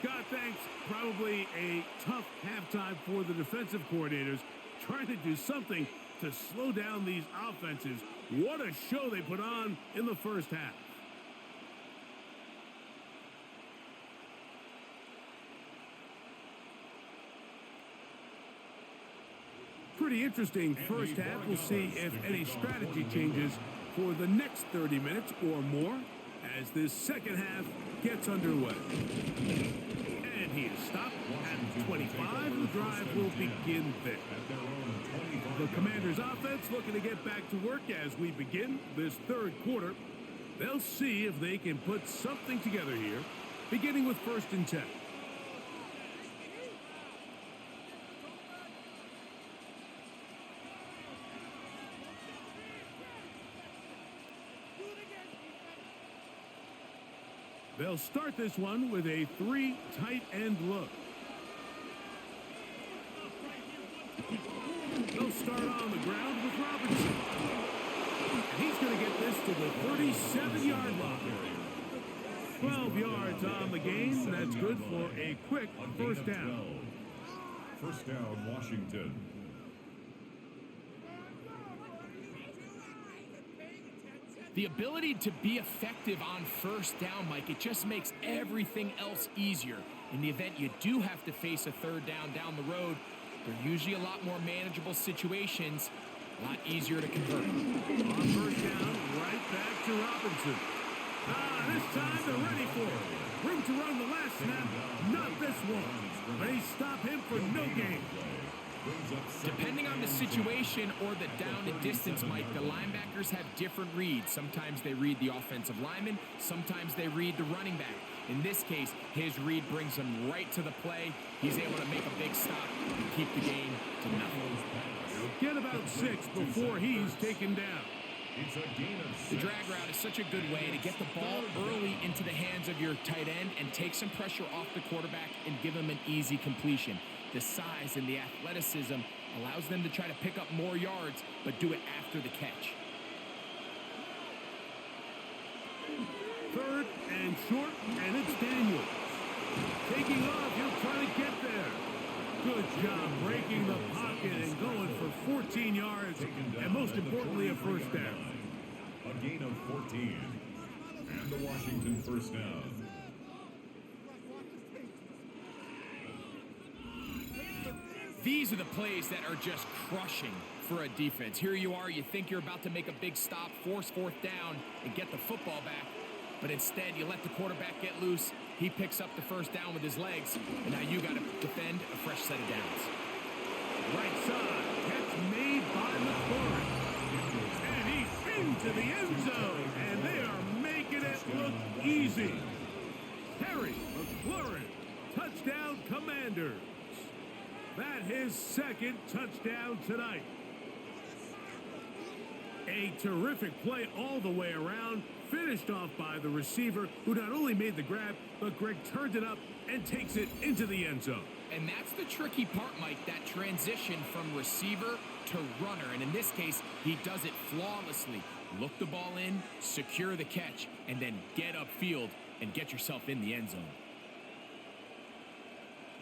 Scott, thanks. Probably a tough halftime for the defensive coordinators, trying to do something to slow down these offenses. What a show they put on in the first half. Pretty interesting first half. We'll see if any strategy changes for the next 30 minutes or more as this second half gets underway. And he is stopped at 25. The drive will begin there. The Commanders' offense looking to get back to work as we begin this third quarter. They'll see if they can put something together here, beginning with 1st and 10. They'll start this one with a 3 tight end look. They'll start on the ground with Robinson. And he's going to get this to the 37-yard line. 12 yards on the game. That's good for a quick first down. First down, Washington. The ability to be effective on first down, Mike, it just makes everything else easier. In the event you do have to face a third down the road, they're usually a lot more manageable situations, a lot easier to convert. On first down, right back to Robinson. This time they're ready for it. Room to run the last snap, not this one. They stop him for no gain. Depending on the situation or the down and distance, Mike, the linebackers have different reads. Sometimes they read the offensive lineman, sometimes they read the running back. In this case, his read brings him right to the play. He's able to make a big stop and keep the game to nothing. He'll get about 6 before he's taken down. It's a gain of 6. The drag route is such a good way to get the ball early into the hands of your tight end and take some pressure off the quarterback and give him an easy completion. The size and the athleticism allows them to try to pick up more yards, but do it after the catch. 3rd and short, and it's Daniels. Taking off, he'll try to get there. Good job breaking the pocket and going for 14 yards, and most importantly, a first down. A gain of 14. And the Washington first down. These are the plays that are just crushing for a defense. Here you are, you think you're about to make a big stop, force 4th down, and get the football back. But instead, you let the quarterback get loose. He picks up the first down with his legs, and now you got to defend a fresh set of downs. Right side, catch made by McLaurin. And he's into the end zone, and they are making it look easy. Terry McLaurin, touchdown Commanders. That his 2nd touchdown tonight. A terrific play all the way around, finished off by the receiver, who not only made the grab, but Greg turned it up and takes it into the end zone. And that's the tricky part, Mike, that transition from receiver to runner. And in this case, he does it flawlessly. Look the ball in, secure the catch, and then get upfield and get yourself in the end zone.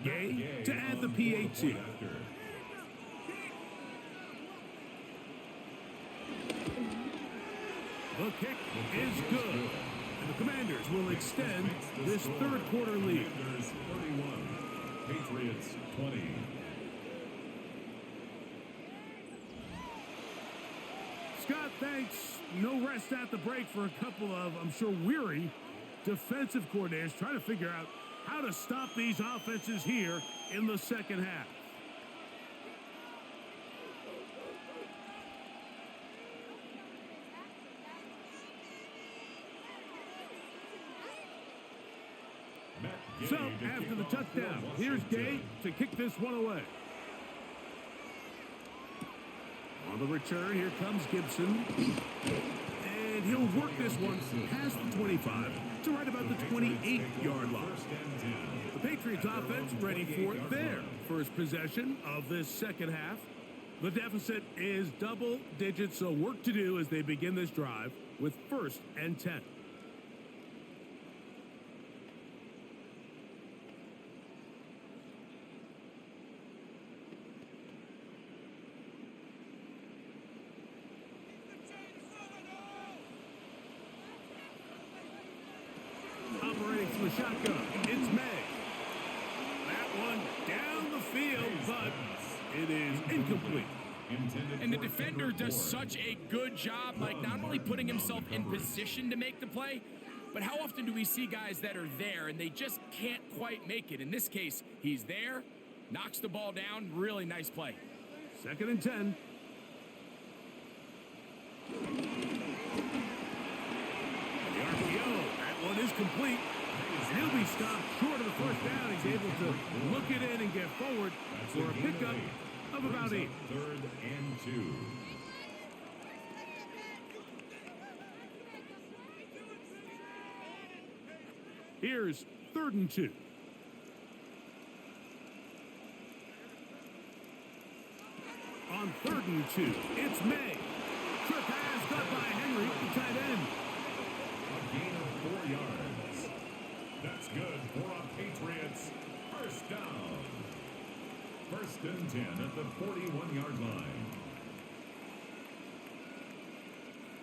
Gay to add the PAT. The kick is good. And the Commanders will extend this third quarter lead. Commanders 31, Patriots 20. Scott, thanks. No rest at the break for a couple of, I'm sure, weary defensive coordinators trying to figure out how to stop these offenses here in the second half. So, after the touchdown, here's Gay to kick this one away. On the return, here comes Gibson. And he'll work this one past the 25 to right about the 28-yard line. The Patriots offense ready for their first possession of this second half. The deficit is double digits, so work to do as they begin this drive with 1st and 10. the shotgun. It's May. That one down the field, but it is incomplete. And the defender does such a good job, Mike, not only putting himself in position to make the play, but how often do we see guys that are there and they just can't quite make it? In this case, he's there, knocks the ball down. Really nice play. 2nd and 10. The RPO, that one is complete. And he'll be stopped short of the first down. He's able to look it in and get forward for a pickup of about 8. 3rd and 2. Here's 3rd and 2. On 3rd and 2, it's May. Trip pass got by Henry, the tight end. A gain of 4 yards. That's good for a Patriots first down. 1st and 10 at the 41-yard line.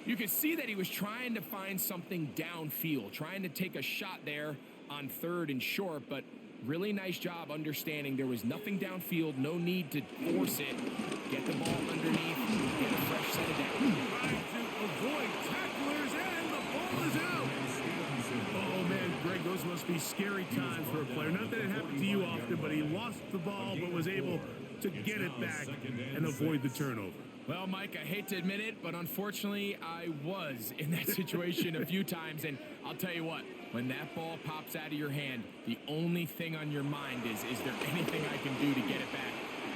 You could see that he was trying to find something downfield, trying to take a shot there on 3rd and short, but really nice job understanding there was nothing downfield, no need to force it. Get the ball underneath, get a fresh set of down. Trying to avoid tacklers, and the ball is out. Oh, man, Greg, those must be scary times for a player. Not that it happened to you often, but he lost the ball but was able to get it back and avoid the turnover. Well, Mike, I hate to admit it, but unfortunately, I was in that situation a few times, and I'll tell you what, when that ball pops out of your hand, the only thing on your mind is there anything I can do to get it back?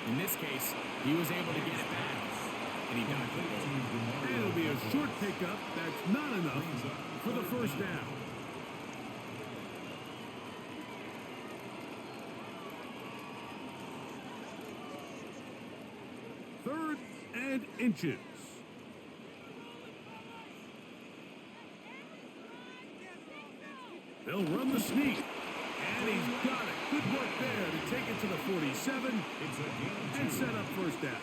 In this case, he was able to get it back, and he dodged the ball. It'll be a short pickup. That's not enough for the first down. Third and inches. They'll run the sneak. And he's got it. Good work there to take it to the 47 and set up first down.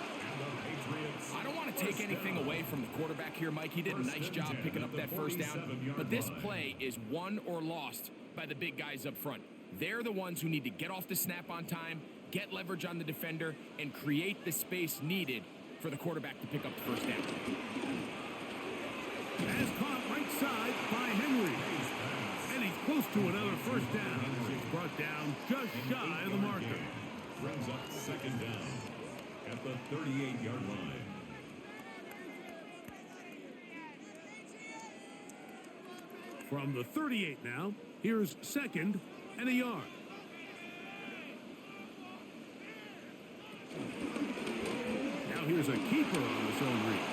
I don't want to take anything away from the quarterback here, Mike. He did a nice job picking up that first down. But this play is won or lost by the big guys up front. They're the ones who need to get off the snap on time, get leverage on the defender, and create the space needed for the quarterback to pick up the first down. As caught right side by Henry. And he's close to another first down. He's brought down just shy of the marker. Brings up 2nd down at the 38-yard line. From the 38 now, here's 2nd and a yard. Now here's a keeper on the zone read.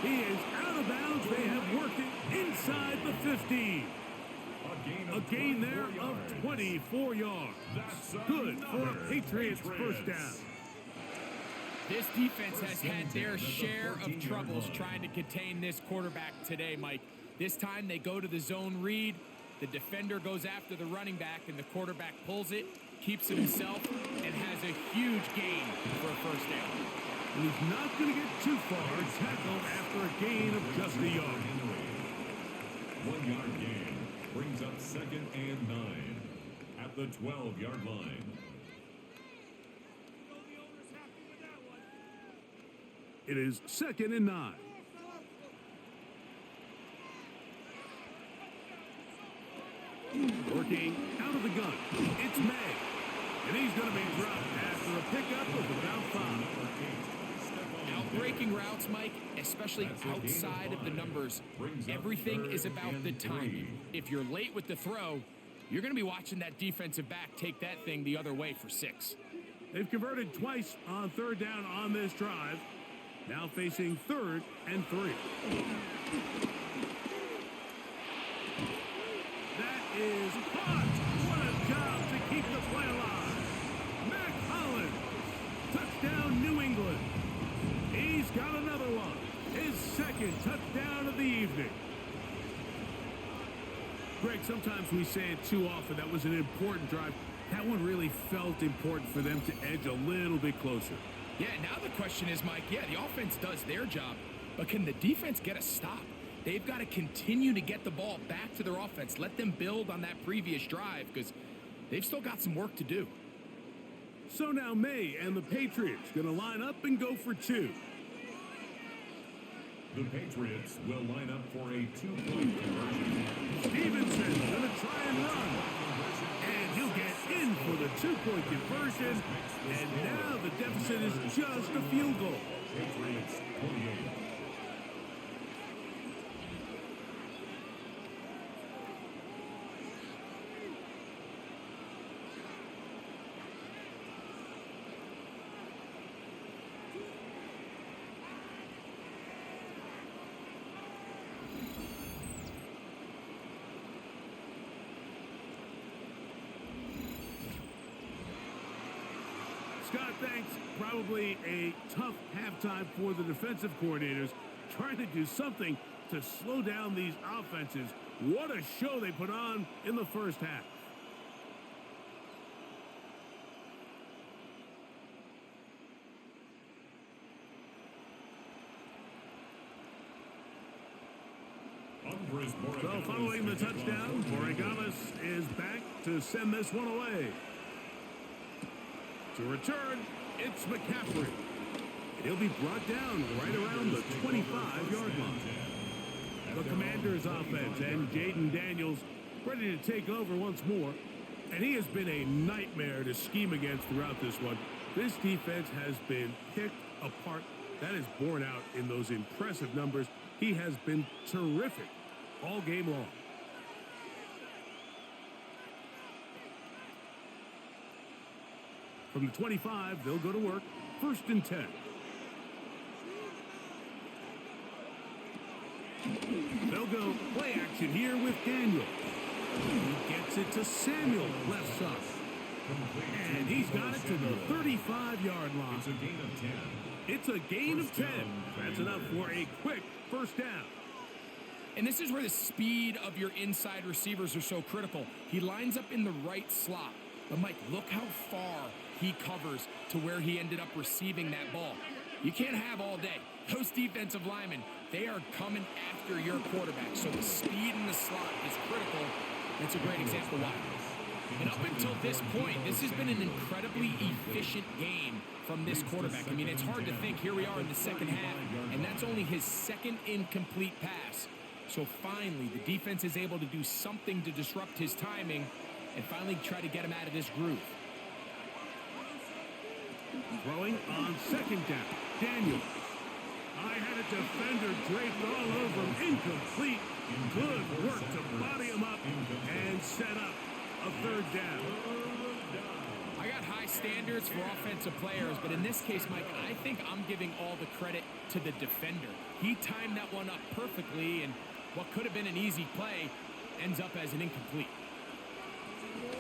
He is out of bounds. They have worked it inside the 15. A gain there of 24 yards. Good for a Patriots first down. This defense has had their share of troubles trying to contain this quarterback today, Mike. This time they go to the zone read. The defender goes after the running back, and the quarterback pulls it, keeps it himself, and has a huge gain for a first down. And he's not going to get too far. Tackled after a gain of just a yard. 1-yard gain brings up 2nd and 9 at the 12-yard line. It is 2nd and 9. Working out of the gun. It's May. And he's going to be dropped after a pickup of about 5. Breaking routes, Mike, especially outside of the numbers, everything is about the timing. If you're late with the throw, you're going to be watching that defensive back take that thing the other way for 6. They've converted twice on 3rd down on this drive. Now facing 3rd and 3. That is caught. What a job to keep the play alive. Mac Hollins. Touchdown, New England. He's got another one. His 2nd touchdown of the evening. Greg, sometimes we say it too often. That was an important drive. That one really felt important for them to edge a little bit closer. Yeah, now the question is, Mike, yeah, the offense does their job, but can the defense get a stop? they've got to continue to get the ball back to their offense. Let them build on that previous drive because they've still got some work to do. So now May and the Patriots going to line up and go for two. The Patriots will line up for a two-point conversion. Stevenson going to try and run. And he'll get in for the two-point conversion. And now the deficit is just a field goal. Patriots 28. Scott, thanks. Probably a tough halftime for the defensive coordinators, trying to do something to slow down these offenses. What a show they put on in the first half. So following the touchdown, Borregales is back to send this one away. To return, it's McCaffrey. And he'll be brought down right around the 25-yard line. The Commanders' offense and Jaden Daniels ready to take over once more. And he has been a nightmare to scheme against throughout this one. This defense has been picked apart. That is borne out in those impressive numbers. He has been terrific all game long. From the 25, they'll go to work. 1st and 10. They'll go play action here with Daniel. He gets it to Samuel, left side. And he's got it to the 35-yard line. It's a gain of 10. It's a gain of 10. That's enough for a quick first down. And this is where the speed of your inside receivers are so critical. He lines up in the right slot. But, Mike, look how far he covers to where he ended up receiving that ball. You can't have all day. Those defensive linemen, they are coming after your quarterback. So the speed in the slot is critical. It's a great example why. And up until this point, this has been an incredibly efficient game from this quarterback. I mean, it's hard to think. Here we are in the second half, and that's only his second incomplete pass. So finally, the defense is able to do something to disrupt his timing and finally try to get him out of this groove. Throwing on 2nd down. Daniel. I had a defender draped all over him. Incomplete. Good work to body him up and set up a 3rd down. I got high standards for offensive players, but in this case, Mike, I think I'm giving all the credit to the defender. He timed that one up perfectly, and what could have been an easy play ends up as an incomplete.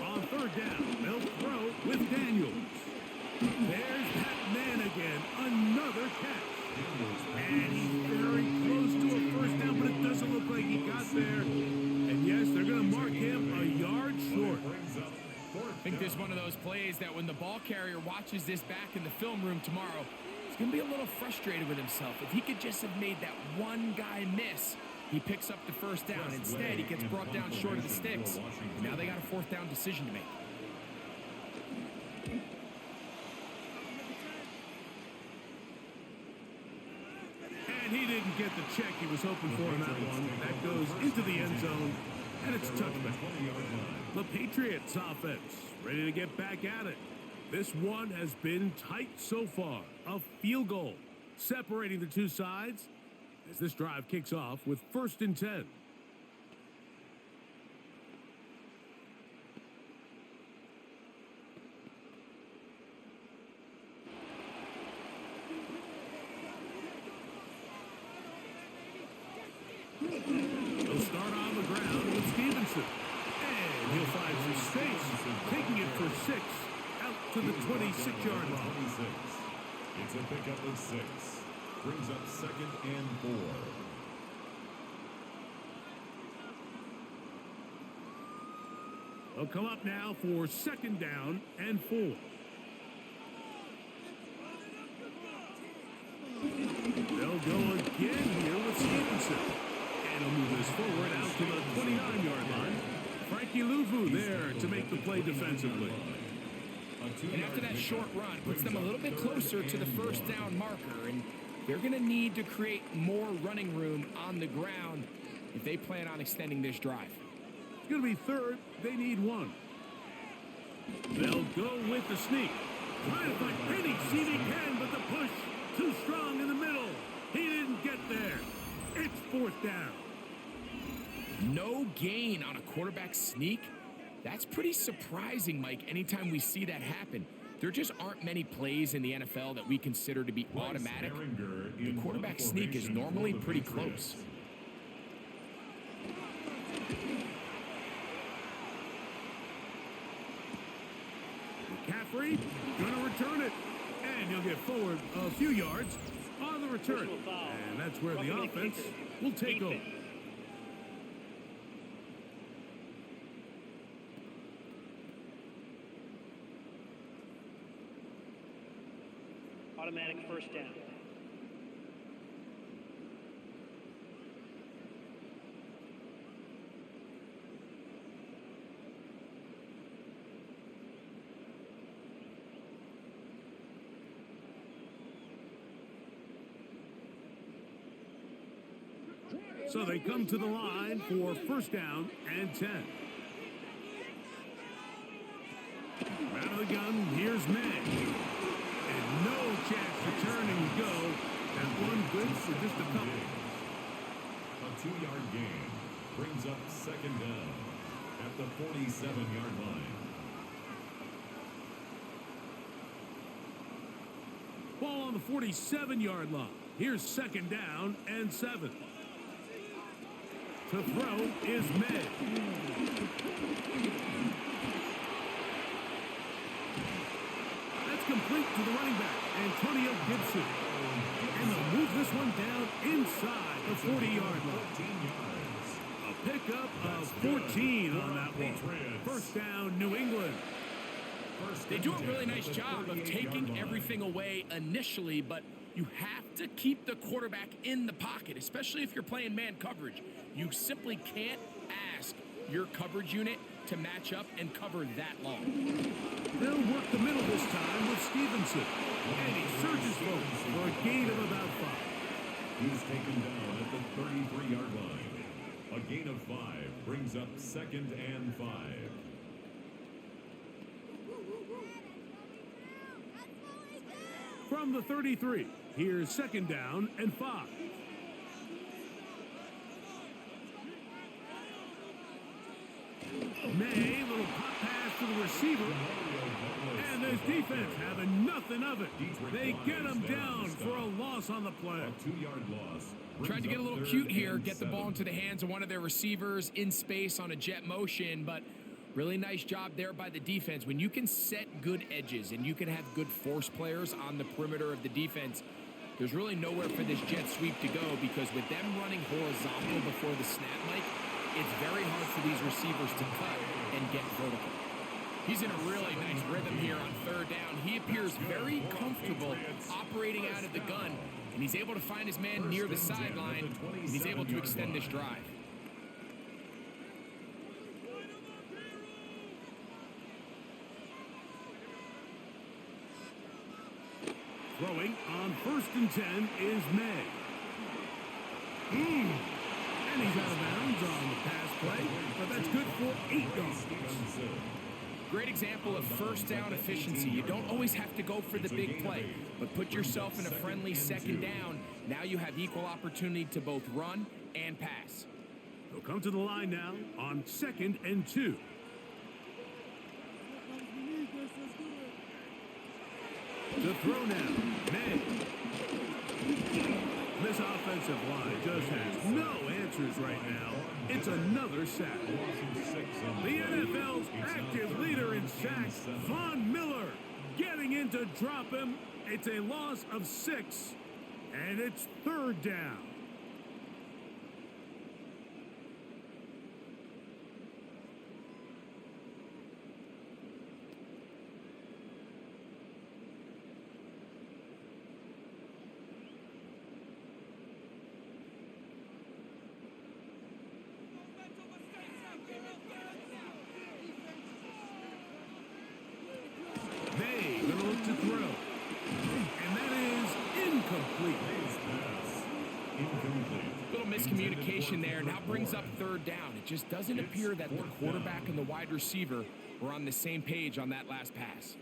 On 3rd down, they'll throw with Daniels. There's that man again. Another catch. And he's very close to a 1st down, but it doesn't look like he got there. And yes, they're going to mark him a yard short. I think this is one of those plays that when the ball carrier watches this back in the film room tomorrow, he's going to be a little frustrated with himself. If he could just have made that one guy miss, he picks up the 1st down. Instead, he gets brought down short of the sticks. And now they got a 4th down decision to make. And he didn't get the check he was hoping for in that one. That goes into the end zone, and it's a touchback. The Patriots offense ready to get back at it. This one has been tight so far. A field goal separating the two sides as this drive kicks off with 1st and 10. He'll start on the ground with Stevenson. And he'll find some space, taking it for 6 out to the 26-yard line. It's a pickup of 6. Brings up 2nd and 4. They'll come up now for 2nd down and 4. They'll go again here with Stevenson. And this forward out to the 29-yard line. Frankie Luvu there to make the play defensively. And after that short run, puts them a little bit closer to the first down marker, and they're going to need to create more running room on the ground if they plan on extending this drive. It's going to be third. They need one. They'll go with the sneak. Trying to find Penny. See if he can, but the push too strong in the middle. He didn't get there. It's fourth down. No gain on a quarterback sneak. That's pretty surprising, Mike, anytime we see that happen. There just aren't many plays in the NFL that we consider to be automatic. The quarterback sneak is normally pretty close. McCaffrey gonna return it, and he'll get forward a few yards on the return. And that's where the offense will take over. Automatic first down. So they come to the line for first down and 10. Out of the gun, here's May. And no chance to turn and go. That one good for just a couple. A 2-yard gain brings up second down at the 47-yard line. Ball on the 47-yard line. Here's second down and 7. To throw is May. That's complete to the running back, Antonio Gibson. And they'll move this one down inside the 40-yard line. A pickup of 14 on that one. First down, New England. They do a really nice job of taking everything away initially, but you have to keep the quarterback in the pocket, especially if you're playing man coverage. You simply can't ask your coverage unit to match up and cover that long. They'll work the middle this time with Stevenson. And he surges forward for a gain of about 5. He's taken down at the 33-yard line. A gain of 5 brings up second and 5. From the 33, here's second down and 5. May, little pop pass to the receiver. And this defense having nothing of it. They get him down for a loss on the play. A 2-yard loss. Tried to get a little cute here, get the ball into the hands of one of their receivers in space on a jet motion, but really nice job there by the defense. When you can set good edges and you can have good force players on the perimeter of the defense, there's really nowhere for this jet sweep to go, because with them running horizontal before the snap, Mike, it's very hard for these receivers to cut and get vertical. He's in a really nice rhythm here on third down. He appears very comfortable operating out of the gun, and he's able to find his man near the sideline, and he's able to extend this drive. Throwing on first and 10 is May. And he's out of bounds on the pass play, but that's good for 8 yards. Great example of first down efficiency. You don't always have to go for the big play, but put yourself in a friendly second down. Now you have equal opportunity to both run and pass. They'll come to the line now on second and 2. To throw now, May. This offensive line just has no answers right now. It's another sack. The NFL's active leader in sacks, Von Miller, getting in to drop him. It's a loss of 6, and it's third down. completion there. Now brings up third down. It just doesn't appear that the quarterback and the wide receiver were on the same page on that last pass.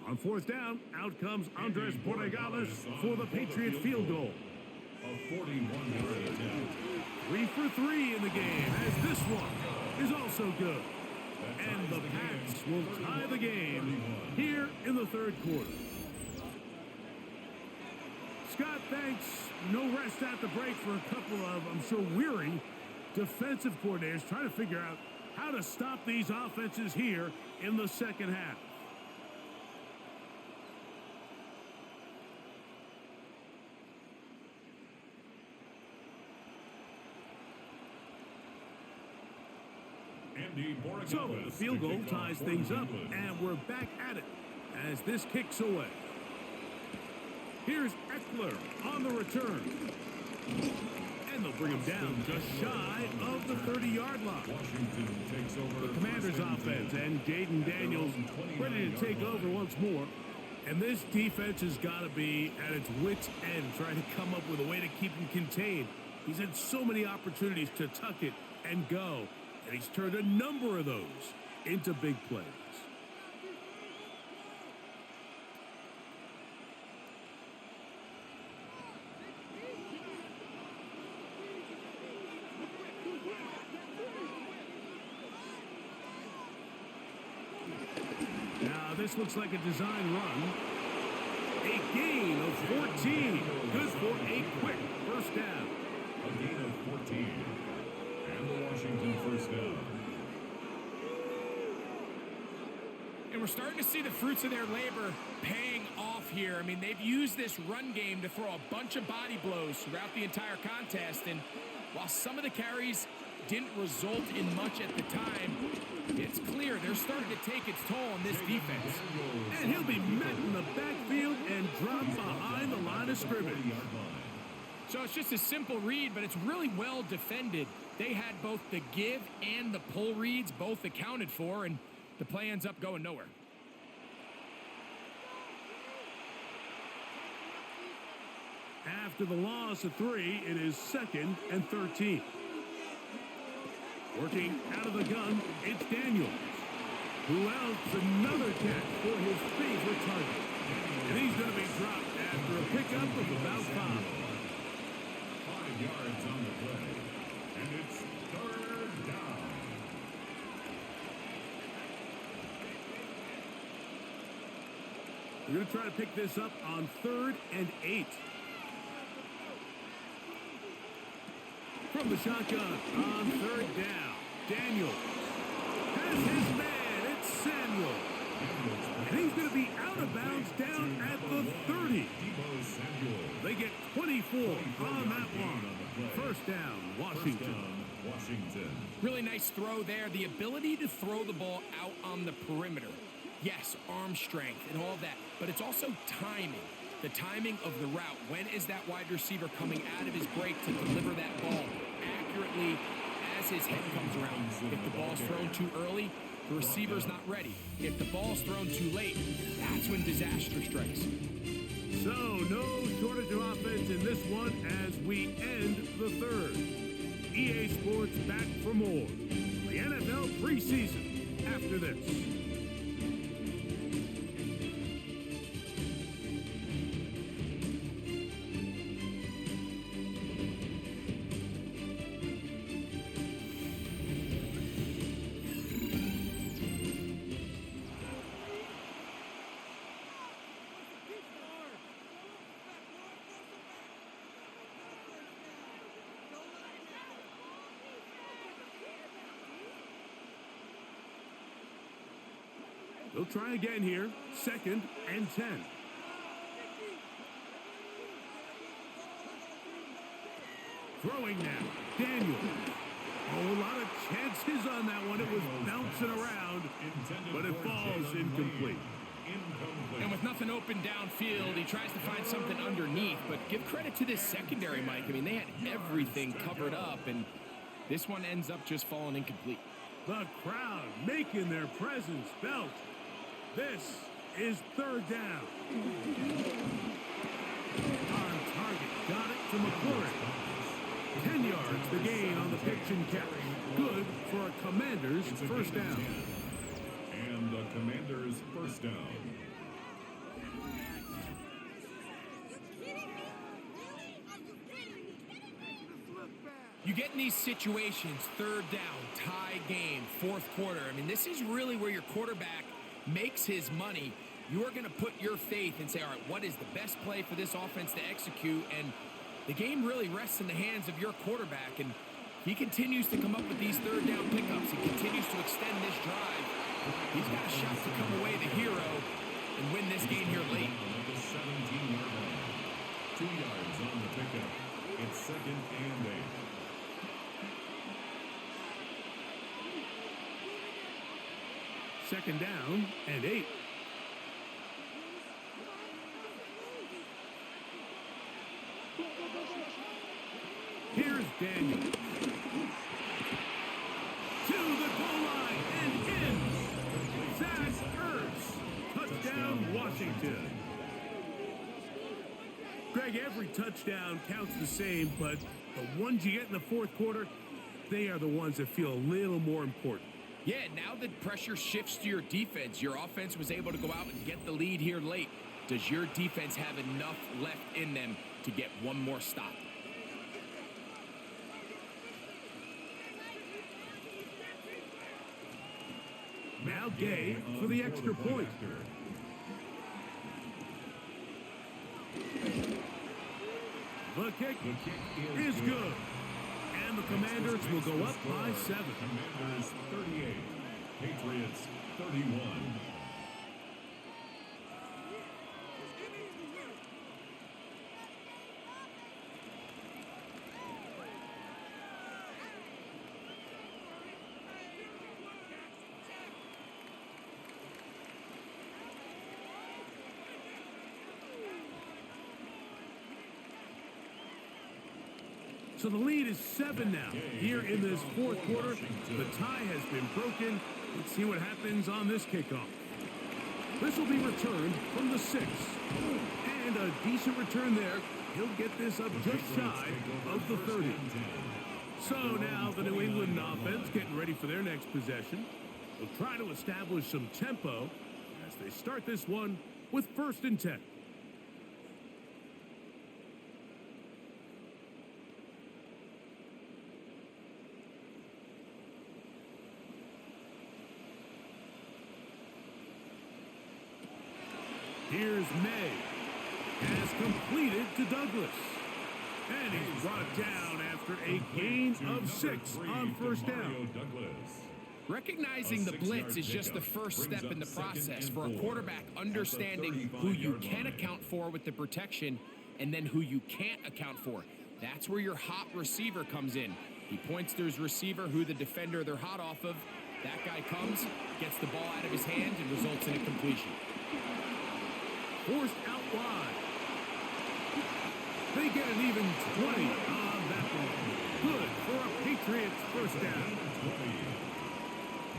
On fourth down, out comes Andres Borregales for the Patriot field goal. A 41-yard attempt. 3 for 3 in the game, as this one is also good. And the Pats will tie the game here in the third quarter. Scott, thanks. No rest at the break for a couple of, I'm sure, weary defensive coordinators trying to figure out how to stop these offenses here in the second half. So the field goal ties things up, and we're back at it as this kicks away. Here's Eckler on the return. And they'll bring him down just shy of the 30-yard line. The Commanders' offense and Jaden Daniels ready to take over once more. And this defense has got to be at its wits' end, trying to come up with a way to keep him contained. He's had so many opportunities to tuck it and go. And he's turned a number of those into big plays. Now this looks like a design run. A gain of 14. Good for a quick first down. A gain of 14. And the Washington first down. And we're starting to see the fruits of their labor paying off here. I mean, they've used this run game to throw a bunch of body blows throughout the entire contest. And while some of the carries didn't result in much at the time, it's clear they're starting to take its toll on this defense. And he'll be met in the backfield and dropped behind the line of scrimmage. So it's just a simple read, but it's really well defended. They had both the give and the pull reads both accounted for, and the play ends up going nowhere. After the loss of 3, it is 2nd and 13. Working out of the gun, it's Daniels. Who else? Another catch for his favorite target. And he's going to be dropped after a pickup of about 5. 5 yards on the play. And it's third down. We're going to try to pick this up on 3rd and 8. From the shotgun on 3rd down, Daniels has his man. It's Samuel. And he's going to be out of bounds down at the 30. They get 24 on that one. First down, Washington. Really nice throw there. The ability to throw the ball out on the perimeter. Yes, arm strength and all that, but it's also timing. The timing of the route. When is that wide receiver coming out of his break to deliver that ball accurately as his head comes around? If the ball's thrown too early, the receiver's not ready. If the ball's thrown too late, that's when disaster strikes. So, no shortage of offense in this one as we end the third. EA Sports back for more. The NFL preseason after this. They'll try again here. 2nd and 10. Throwing now. Daniels. Oh, a lot of chances on that one. It was bouncing around, but it falls incomplete. And with nothing open downfield, he tries to find something underneath. But give credit to this secondary, Mike. I mean, they had everything covered up, and this one ends up just falling incomplete. The crowd making their presence felt. This is 3rd down. On target, to McClure. 10 yards the gain on the pitch and catch. Good for a Commanders first down. And the Commanders first down. You get in these situations, third down, tie game, fourth quarter. I mean, this is really where your quarterback makes his money. You are going to put your faith and say, all right, what is the best play for this offense to execute? And the game really rests in the hands of your quarterback. And he continues to come up with these third down pickups and continues to extend this drive. He's got a shot to come away the hero and win this game here late. At the 17-yard line. 2 yards on the pickup. It's second and 8. Second down and 8. Here's Daniel. To the goal line and in. Zach Ertz. Touchdown, Washington. Greg, every touchdown counts the same, but the ones you get in the fourth quarter, they are the ones that feel a little more important. Yeah, now the pressure shifts to your defense. Your offense was able to go out and get the lead here late. Does your defense have enough left in them to get one more stop? Now Gay for the extra point. The kick is good. And the Commanders will go up by 7. Commanders 38. Patriots 31. So the lead is 7 now. Here in this fourth quarter, the tie has been broken. Let's see what happens on this kickoff. This will be returned from the 6. And a decent return there. He'll get this up just shy of the 30. So now the New England offense getting ready for their next possession. They'll try to establish some tempo as they start this one with 1st and 10. Here's May. Has completed to Douglas. And he's brought down after a gain of 6 on first down. Recognizing the blitz is just the first step in the process for a quarterback understanding who you can account for with the protection and then who you can't account for. That's where your hot receiver comes in. He points to his receiver, who the defender they're hot off of. That guy comes, gets the ball out of his hand, and results in a completion. Forced out wide. They get an even 20 on that one. Good for a Patriots first down. 20.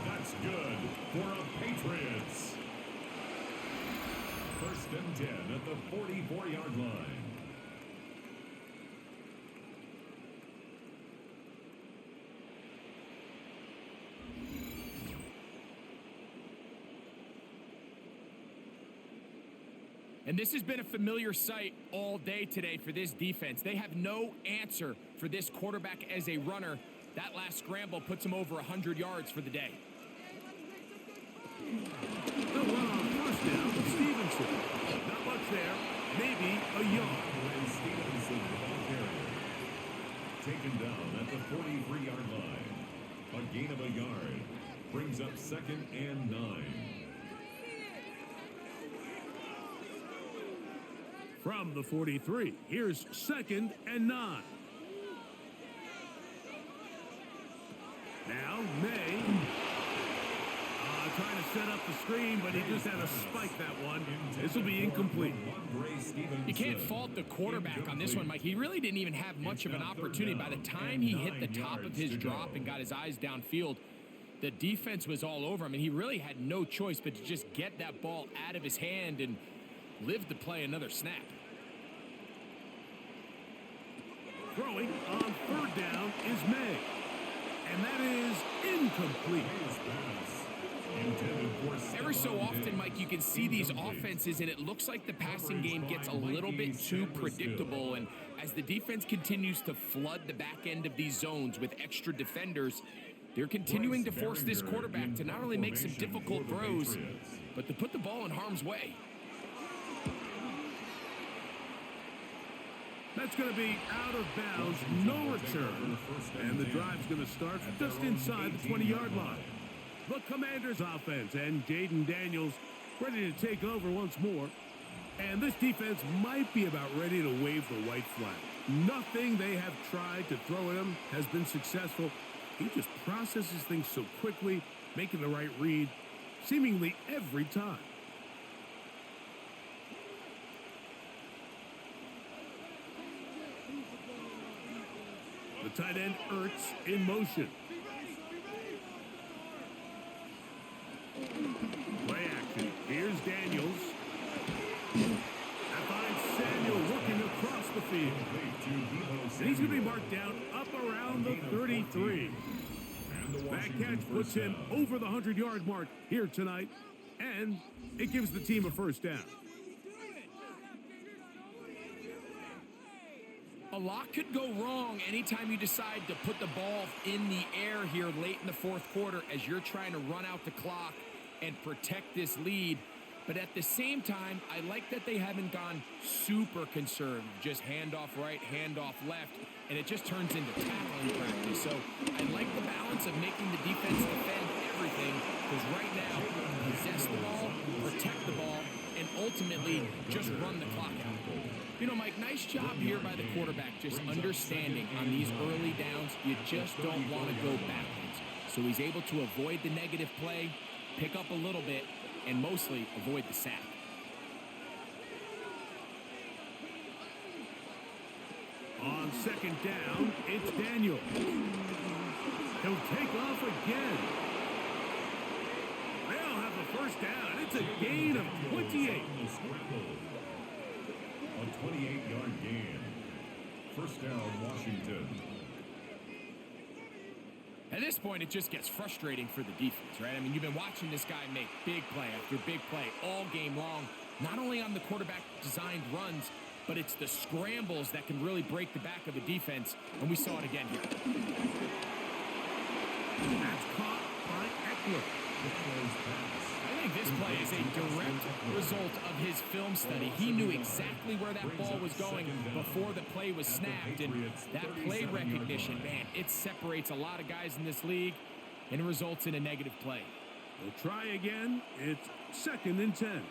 That's good for a Patriots. 1st and 10 at the 44-yard line. And this has been a familiar sight all day today for this defense. They have no answer for this quarterback as a runner. That last scramble puts him over 100 yards for the day. They'll run on first down with Stevenson. Not much there. Maybe a yard. Stevenson, ball carrier. Taken down at the 43-yard line. A gain of a yard. Brings up 2nd and 9. From the 43, here's 2nd and 9. Now, May. Trying to set up the screen, but he just had to spike that one. This will be incomplete. You can't fault the quarterback on this one, Mike. He really didn't even have much of an opportunity. By the time he hit the top of his drop and got his eyes downfield, the defense was all over him, and he really had no choice but to just get that ball out of his hand and live to play another snap. Throwing on third down is May. And that is incomplete. Every so often, Mike, you can see these offenses, and it looks like the passing game gets a little bit too predictable. And as the defense continues to flood the back end of these zones with extra defenders, they're continuing to force this quarterback to not only make some difficult throws, but to put the ball in harm's way. That's going to be out of bounds, no return. And the drive's going to start just inside the 20-yard line. The Commanders' offense and Jaden Daniels ready to take over once more. And this defense might be about ready to wave the white flag. Nothing they have tried to throw at him has been successful. He just processes things so quickly, making the right read seemingly every time. The tight end Ertz in motion. Play action. Here's Daniels. That finds Samuel working across the field. And he's going to be marked down up around the 33. That catch puts him over the 100-yard mark here tonight, and it gives the team a first down. A lot could go wrong anytime you decide to put the ball in the air here late in the fourth quarter as you're trying to run out the clock and protect this lead. But at the same time, I like that they haven't gone super conservative, just handoff right, handoff left, and it just turns into tackling practice. So I like the balance of making the defense defend everything, because right now, possess the ball, protect the ball, and ultimately just run the clock out. You know, Mike, nice job here by the quarterback, just understanding on these early downs, you just don't want to go backwards. So he's able to avoid the negative play, pick up a little bit, and mostly avoid the sack. On second down, it's Daniel. He'll take off again. They'll have a first down. It's a gain of 28. A 28-yard gain. First down, Washington. At this point, it just gets frustrating for the defense, right? I mean, you've been watching this guy make big play after big play all game long, not only on the quarterback-designed runs, but it's the scrambles that can really break the back of a defense, and we saw it again here. That's caught by Eckler. I think this play is a direct result of his film study. He knew exactly where that ball was going before the play was snapped, and that play recognition, man, it separates a lot of guys in this league, and it results in a negative play. They'll try again. It's second and 10.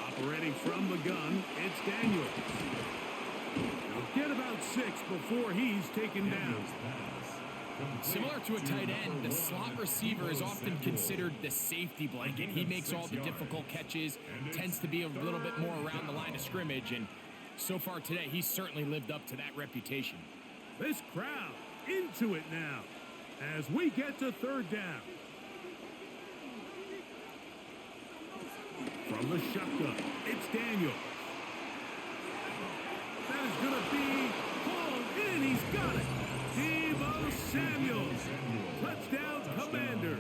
Operating from the gun, it's Daniels. He'll get about 6 before he's taken down. Similar to a tight end, the slot receiver is often considered the safety blanket. He makes all the difficult catches, tends to be a little bit more around the line of scrimmage, and so far today, he's certainly lived up to that reputation. This crowd into it now as we get to third down. From the shotgun, it's Daniel. That is going to be pulled in. He's got it. Deebo Samuel. Touchdown, Commanders.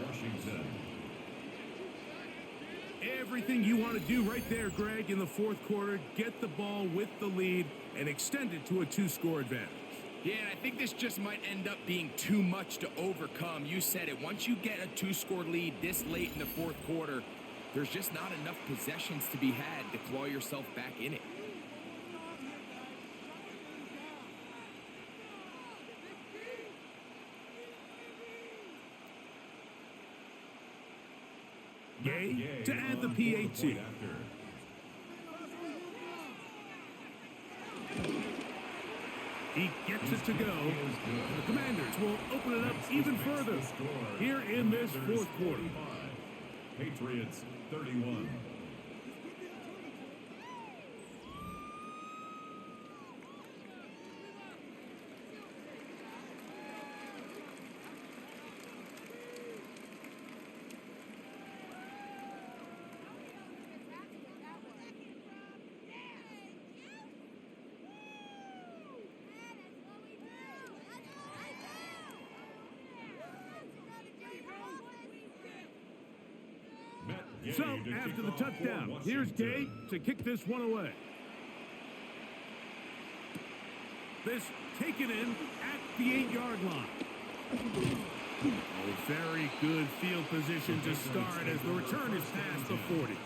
Everything you want to do right there, Greg, in the fourth quarter. Get the ball with the lead and extend it to a 2-score advantage. Yeah, and I think this just might end up being too much to overcome. You said it. Once you get a 2-score lead this late in the fourth quarter, there's just not enough possessions to be had to claw yourself back in it. Gay to add the PAT. He gets it to go. The Commanders will open it up even further here in this fourth quarter. Patriots 31. So, after the touchdown, here's Gay to kick this one away. This taken in at the 8-yard line. A very good field position to start as the return is past the 40.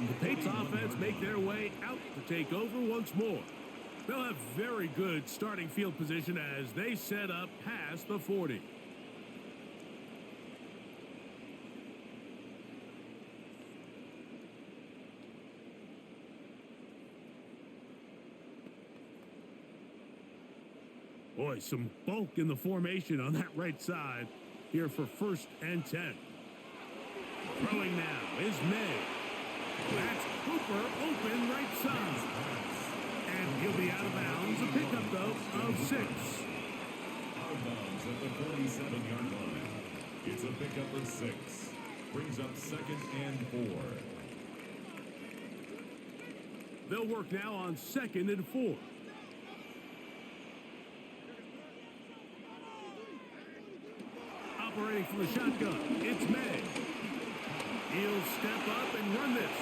The Patriots offense make their way out to take over once more. They'll have very good starting field position as they set up past the 40. Boy, some bulk in the formation on that right side here for 1st and 10. Throwing now is May. That's Cooper open right side. And he'll be out of bounds. A pickup, though, of 6. Out of bounds at the 47-yard line. It's a pickup of 6. Brings up 2nd and 4. They'll work now on 2nd and 4. Operating from the shotgun, it's May. He'll step up and run this.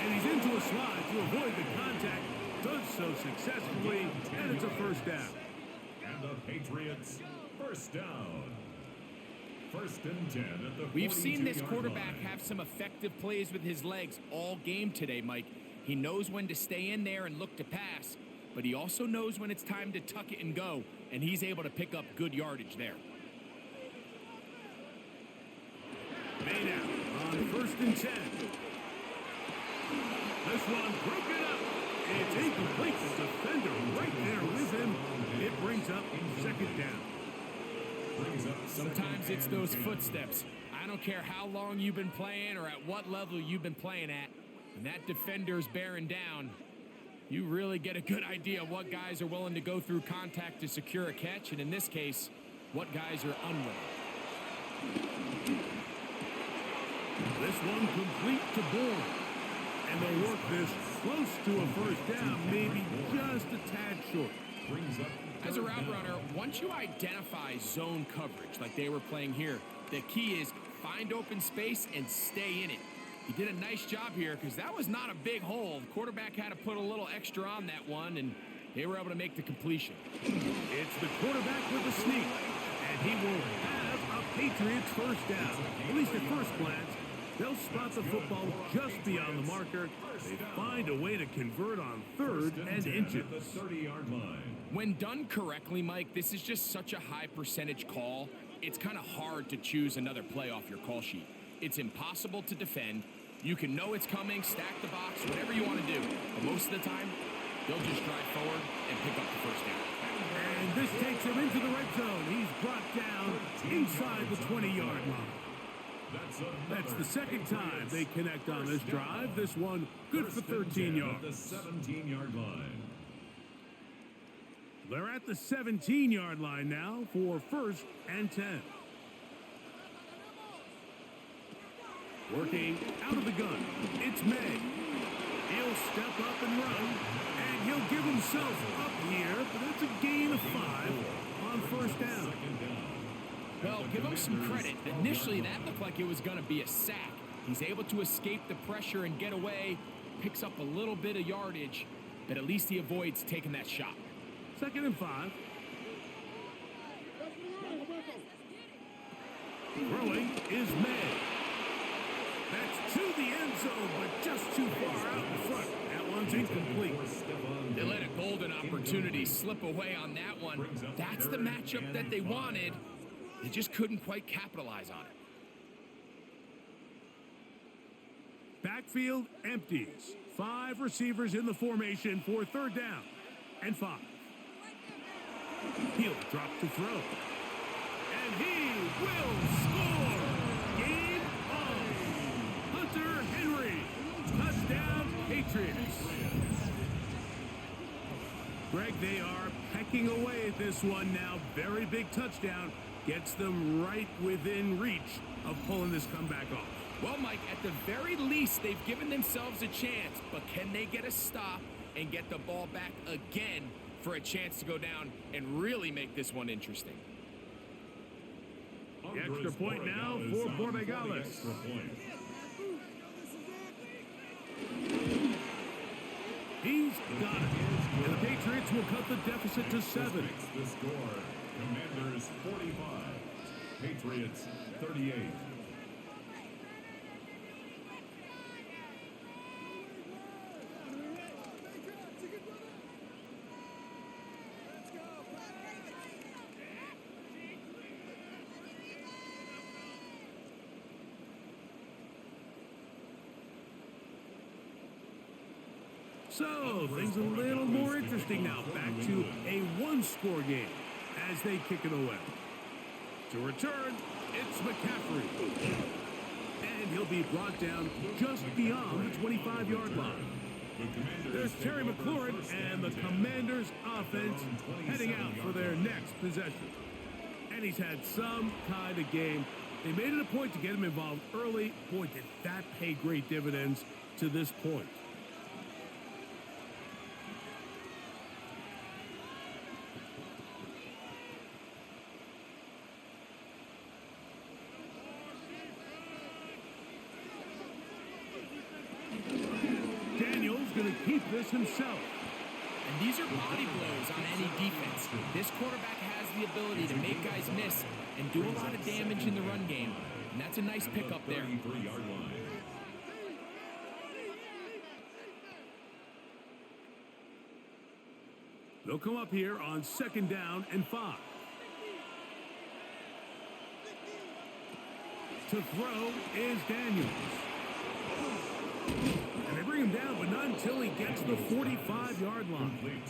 And he's into a slide to avoid the contact. Does so successfully, and it's a 1st down. And the Patriots, 1st down. 1st and 10 at the We've seen this 42-yard quarterback line. have some effective plays with his legs all game today, Mike. He knows when to stay in there and look to pass, but he also knows when it's time to tuck it and go, and he's able to pick up good yardage there. Made out on 1st and 10. This one broken up. It's incomplete. The defender right there with him. It brings up 2nd down. Sometimes it's those footsteps. I don't care how long you've been playing or at what level you've been playing at. When that defender's bearing down, you really get a good idea of what guys are willing to go through contact to secure a catch, and in this case, what guys are unwilling. This one complete to Bourne. And they'll work this close to a 1st down, maybe just a tad short. As a route runner, once you identify zone coverage like they were playing here, the key is find open space and stay in it. He did a nice job here because that was not a big hole. The quarterback had to put a little extra on that one, and they were able to make the completion. It's the quarterback with the sneak, and he will have a Patriots 1st down. At least at first glance, they'll spot the football just beyond the marker. They find a way to convert on 3rd and inches. The 30-yard line. When done correctly, Mike, this is just such a high percentage call. It's kind of hard to choose another play off your call sheet. It's impossible to defend. You can know it's coming, stack the box, whatever you want to do. But most of the time, they'll just drive forward and pick up the 1st down. And this takes him into the red zone. He's brought down inside the 20-yard line. That's the 2nd time they connect on this drive. This one good for 13 yards. The 17-yard line. They're at the 17-yard line now for 1st and 10. Working out of the gun, it's May. He'll step up and run, and he'll give himself up here, but it's a gain of 5 on 1st down. Well, give him some credit. Initially, that looked like it was going to be a sack. He's able to escape the pressure and get away, picks up a little bit of yardage, but at least he avoids taking that shot. 2nd and 5. Throwing is May. That's to the end zone, but just too far out in front. That one's incomplete. They let a golden opportunity slip away on that one. That's the matchup that they wanted. They just couldn't quite capitalize on it. Backfield empties. 5 receivers in the formation for 3rd down and 5. He'll drop to throw. And he will score! Game on! Hunter Henry. Touchdown, Patriots. Greg, they are pecking away at this one now. Very big touchdown. Gets them right within reach of pulling this comeback off. Well, Mike, at the very least, they've given themselves a chance, but can they get a stop and get the ball back again for a chance to go down and really make this one interesting? The extra point now for Borregales. He's got it. And the Patriots will cut the deficit to 7. The score, Commanders 45, Patriots 38. So, things a little more interesting now. Back to a one-score game as they kick it away. To return, it's McCaffrey. And he'll be brought down just beyond the 25-yard line. There's Terry McLaurin and the Commanders' offense heading out for their next possession. And he's had some kind of game. They made it a point to get him involved early. Boy, did that pay great dividends to this point. Going to keep this himself. And these are body blows on any defense. This quarterback has the ability to make guys miss and do a lot of damage in the run game. And that's a nice pickup there. They'll come up here on 2nd down and 5. To throw is Daniels. And they bring him down, but not until he gets to the 45-yard line.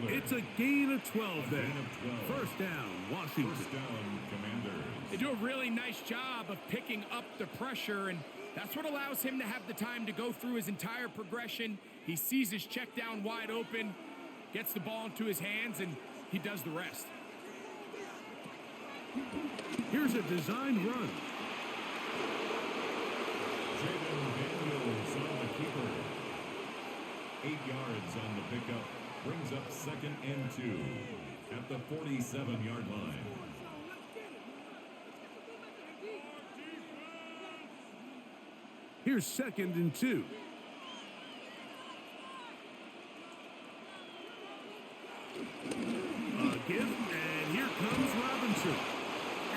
It's a gain of 12 there. First down, Washington. They do a really nice job of picking up the pressure, and that's what allows him to have the time to go through his entire progression. He sees his check down wide open, gets the ball into his hands, and he does the rest. Here's a designed run. Daniels on the keeper. 8 yards on the pickup. Brings up 2nd and 2 at the 47-yard line. Here's 2nd and 2. A give, and here comes Robinson.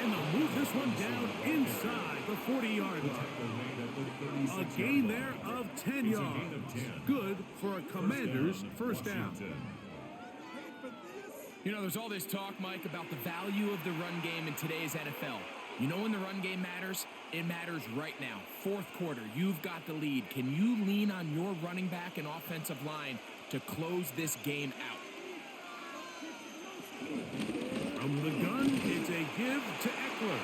And they'll move this one down inside the 40-yard line. A gain there of 10 yards. Good for a Commander's first down. You know, there's all this talk, Mike, about the value of the run game in today's NFL. You know when the run game matters? It matters right now. 4th quarter, you've got the lead. Can you lean on your running back and offensive line to close this game out? From the gun, it's a give to Eckler.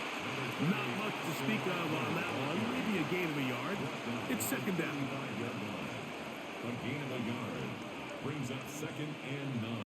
Not much to speak of on that one. Maybe a gain of a yard. It's 2nd down. A gain of a yard brings up 2nd and 9.